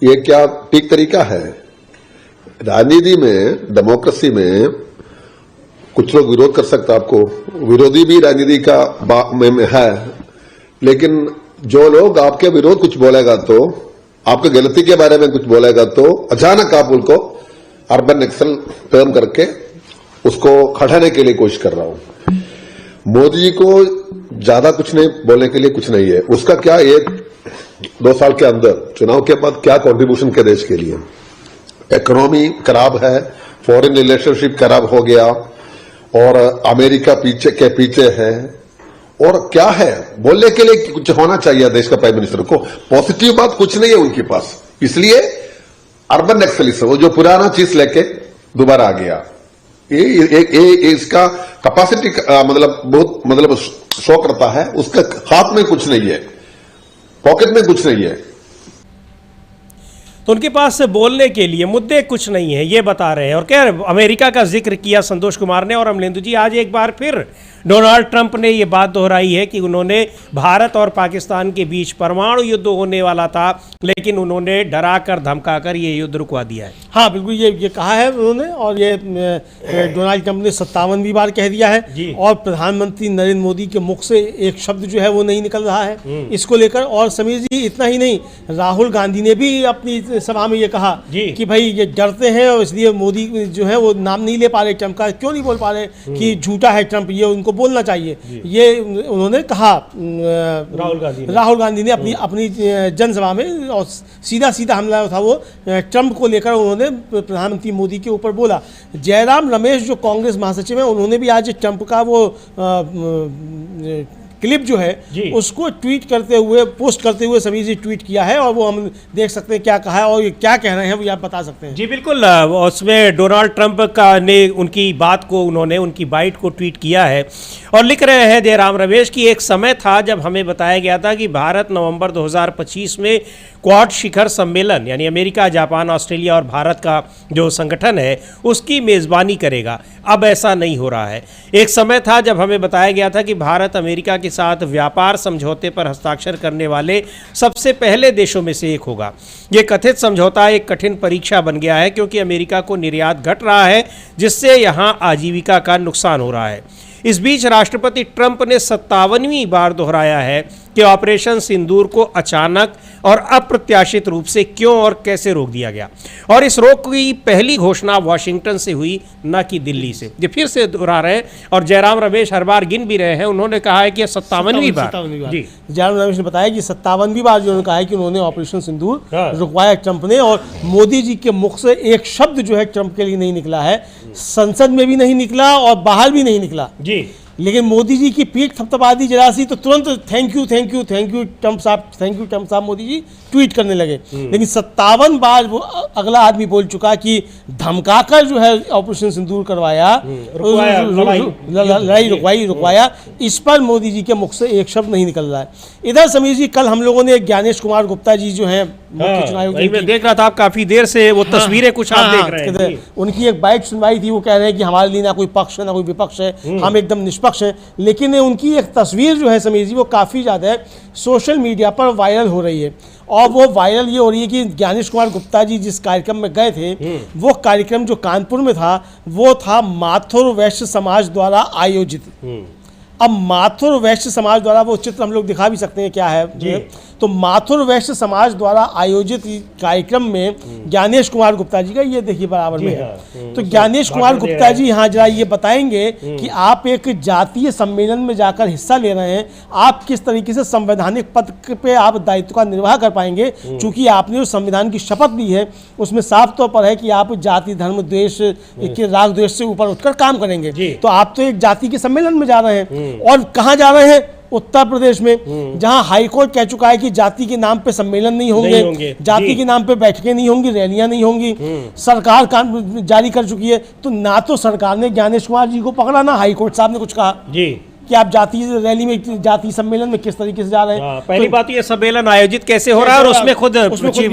ये क्या ठीक तरीका है? राजनीति में, डेमोक्रेसी में कुछ लोग विरोध कर सकते हैं, आपको विरोधी भी राजनीति का में है, लेकिन जो लोग आपके विरोध कुछ बोलेगा, तो आपके गलती के बारे में कुछ बोलेगा, तो अचानक आप उनको अर्बन नक्सल टर्म करके उसको हटाने के लिए कोशिश कर रहा हूं। मोदी जी को ज्यादा कुछ नहीं बोलने के लिए कुछ नहीं है। उसका क्या, ये 2 साल के अंदर चुनाव के बाद क्या कंट्रीब्यूशन के देश के लिए? इकोनॉमी खराब है, फॉरेन रिलेशनशिप खराब हो गया, और अमेरिका पीछे के पीछे है, और क्या है बोलने के लिए? कुछ होना चाहिए देश का प्राइम मिनिस्टर को। पॉजिटिव बात कुछ नहीं है उनके पास, इसलिए अर्बन नक्सलिज्म, वो जो पुराना चीज लेके दोबारा आ गया। ये इसका कैपेसिटी बहुत शो करता है। उसका हाथ में कुछ नहीं है, पॉकेट में कुछ नहीं है, तो उनके पास से बोलने के लिए मुद्दे कुछ नहीं है, ये बता रहे हैं। और क्या अमेरिका का जिक्र किया संतोष कुमार ने। और अमलेंदु जी, आज एक बार फिर डोनाल्ड ट्रंप ने ये बात दोहराई है कि उन्होंने भारत और पाकिस्तान के बीच परमाणु युद्ध होने वाला था, लेकिन उन्होंने डरा कर धमका कर ये युद्ध रुकवा दिया है। हाँ बिल्कुल, ये कहा है उन्होंने, और ये डोनाल्ड ट्रंप ने 57वीं बार कह दिया है। और प्रधानमंत्री नरेंद्र मोदी के मुख से एक शब्द जो है वो नहीं निकल रहा है इसको लेकर। और समीर जी, इतना ही नहीं, राहुल गांधी ने भी अपनी सभा में ये कहा कि भाई ये डरते हैं और इसलिए मोदी जो है वो नाम नहीं ले पा रहे ट्रंप का। क्यों नहीं बोल पा रहे कि झूठा है ट्रंप, ये उनको बोलना चाहिए। ये उन्होंने कहा राहुल गांधी ने अपनी जनसभा में, और सीधा सीधा हमला था वो ट्रंप को लेकर उन्होंने प्रधानमंत्री मोदी के ऊपर बोला। जयराम रमेश जो कांग्रेस महासचिव है, उन्होंने भी आज ट्रंप का वो क्लिप जो है उसको ट्वीट करते हुए, पोस्ट करते हुए सभी जी ट्वीट किया है, और वो हम देख सकते हैं क्या कहा है और ये क्या कह रहे हैं वो आप बता सकते हैं। जी बिल्कुल, उसमें डोनाल्ड ट्रंप का ने उनकी बात को, उन्होंने उनकी बाइट को ट्वीट किया है और लिख रहे हैं जयराम रमेश की, एक समय था जब हमें बताया गया था कि भारत नवंबर 2025 में क्वाड शिखर सम्मेलन, यानी अमेरिका, जापान, ऑस्ट्रेलिया और भारत का जो संगठन है उसकी मेज़बानी करेगा। अब ऐसा नहीं हो रहा है। एक समय था जब हमें बताया गया था कि भारत अमेरिका के साथ व्यापार समझौते पर हस्ताक्षर करने वाले सबसे पहले देशों में से एक होगा। ये कथित समझौता एक कठिन परीक्षा बन गया है, क्योंकि अमेरिका को निर्यात घट रहा है, जिससे यहाँ आजीविका का नुकसान हो रहा है। इस बीच राष्ट्रपति ट्रंप ने 57वीं बार दोहराया है कि ऑपरेशन सिंदूर को अचानक और अप्रत्याशित रूप से क्यों और कैसे रोक दिया गया, और इस रोक की पहली घोषणा वॉशिंगटन से हुई, न कि दिल्ली से। ये फिर से दोहरा रहे हैं और जयराम रमेश हर बार गिन भी रहे हैं। उन्होंने कहा है कि 57वीं बार जी जयराम रमेश ने बताया कि 57वीं बार जो उन्होंने कहा है कि उन्होंने ऑपरेशन सिंदूर रुकवाया ट्रंप ने, और मोदी जी के मुख से एक शब्द जो है ट्रंप के लिए नहीं निकला है, संसद में भी नहीं निकला और बाहर भी नहीं निकला जी। लेकिन मोदी जी की पीठ थपथपा दी जरा सी तो तुरंत थैंक यू ट्रंप साहब मोदी जी ट्वीट करने लगे। लेकिन 57 बार वो अगला आदमी बोल चुका कि धमकाकर जो है ऑपरेशन सिंदूर करवाया, लड़ाई रुकवाया, इस पर मोदी जी के मुख से एक शब्द नहीं निकल रहा है। इधर समीर जी, कल हम लोगों ने ज्ञानेश कुमार गुप्ता जी जो हैं मुख्य चुनाव आयोग, मैं देख रहा था आप काफी देर से वो तस्वीरें कुछ आप देख रहे हैं, उनकी एक बाइट सुनवाई थी। वो कह रहे हैं कि हमारे लिए ना कोई पक्ष है ना कोई विपक्ष है, हम एकदम निष्पक्ष हैं। लेकिन उनकी एक तस्वीर जो है समीर जी वो काफ़ी ज़्यादा सोशल मीडिया पर वायरल हो रही है, और वो वायरल ये हो रही है कि ज्ञानेश कुमार गुप्ता जी जिस कार्यक्रम में गए थे, वो कार्यक्रम जो कानपुर में था वो था माथुर वैश्य समाज द्वारा आयोजित। अब माथुर वैश्य समाज द्वारा, वो चित्र हम लोग दिखा भी सकते हैं क्या है, तो माथुर वैश्य समाज द्वारा आयोजित कार्यक्रम में ज्ञानेश कुमार गुप्ता जी का ये देखिए बराबर में है। तो ज्ञानेश कुमार गुप्ता जी यहाँ जरा ये बताएंगे कि आप एक जातीय सम्मेलन में जाकर हिस्सा ले रहे हैं, आप किस तरीके से संवैधानिक पद पे आप दायित्व का निर्वाह कर पाएंगे, चूंकि आपने उस संविधान की शपथ ली है, उसमें साफ तौर पर है कि आप जाति धर्म द्वेष के राग द्वेष से ऊपर उठकर काम करेंगे। तो आप तो एक जाति के सम्मेलन में जा रहे हैं, और कहाँ जा रहे हैं? उत्तर प्रदेश में, जहां हाईकोर्ट कह चुका है कि जाति के नाम पे सम्मेलन नहीं होंगे, जाति के नाम पे बैठकें नहीं होंगी, रैलियां नहीं होंगी, सरकार कानून जारी कर चुकी है। तो ना तो सरकार ने ज्ञानेश कुमार जी को पकड़ा, ना हाईकोर्ट साहब ने कुछ कहा जी कि आप जाति रैली में, जाति सम्मेलन में किस तरीके से जा रहे हैं। पहली बात ये सम्मेलन आयोजित कैसे हो रहा है, और उसमें खुद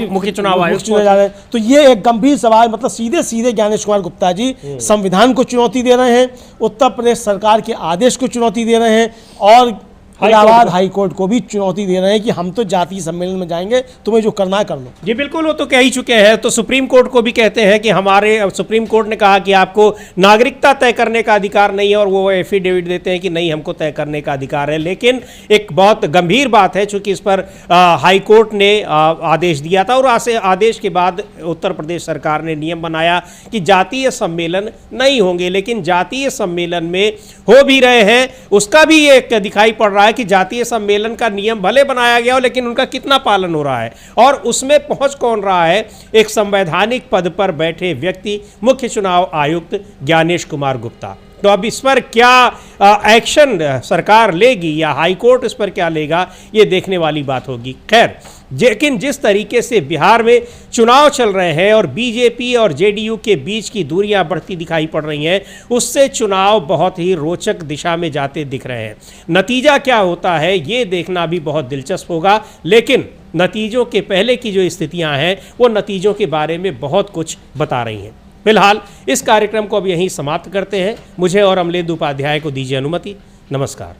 मुख्य चुनाव आयोग जा रहे हैं। तो ये एक गंभीर सवाल, मतलब सीधे सीधे ज्ञानेश कुमार गुप्ता जी संविधान को चुनौती दे रहे हैं, उत्तर प्रदेश सरकार के आदेश को चुनौती दे रहे हैं, और इलाहाबाद हाईकोर्ट को भी चुनौती दे रहे हैं कि हम तो जातीय सम्मेलन में जाएंगे, तुम्हें जो करना है कर लो। जी बिल्कुल, वो तो कह ही चुके हैं। तो सुप्रीम कोर्ट को भी कहते हैं कि हमारे, सुप्रीम कोर्ट ने कहा कि आपको नागरिकता तय करने का अधिकार नहीं है, और वो एफिडेविट देते हैं कि नहीं, हमको तय करने का अधिकार है। लेकिन एक बहुत गंभीर बात है, चूंकि इस पर हाईकोर्ट ने आदेश दिया था, और आदेश के बाद उत्तर प्रदेश सरकार ने नियम बनाया कि जातीय सम्मेलन नहीं होंगे। लेकिन जातीय सम्मेलन में हो भी रहे हैं, उसका भी एक दिखाई पड़ रहा है कि जातीय सम्मेलन का नियम भले बनाया गया हो, लेकिन उनका कितना पालन हो रहा है, और उसमें पहुंच कौन रहा है? एक संवैधानिक पद पर बैठे व्यक्ति, मुख्य चुनाव आयुक्त ज्ञानेश कुमार गुप्ता। तो अब इस पर क्या एक्शन सरकार लेगी या हाईकोर्ट इस पर क्या लेगा, ये देखने वाली बात होगी। खैर, लेकिन जिस तरीके से बिहार में चुनाव चल रहे हैं और बीजेपी और जेडीयू के बीच की दूरियां बढ़ती दिखाई पड़ रही हैं, उससे चुनाव बहुत ही रोचक दिशा में जाते दिख रहे हैं। नतीजा क्या होता है ये देखना भी बहुत दिलचस्प होगा, लेकिन नतीजों के पहले की जो स्थितियां हैं वो नतीजों के बारे में बहुत कुछ बता रही हैं। फिलहाल इस कार्यक्रम को अब यहीं समाप्त करते हैं। मुझे और अमलेंदु उपाध्याय को दीजिए अनुमति। नमस्कार।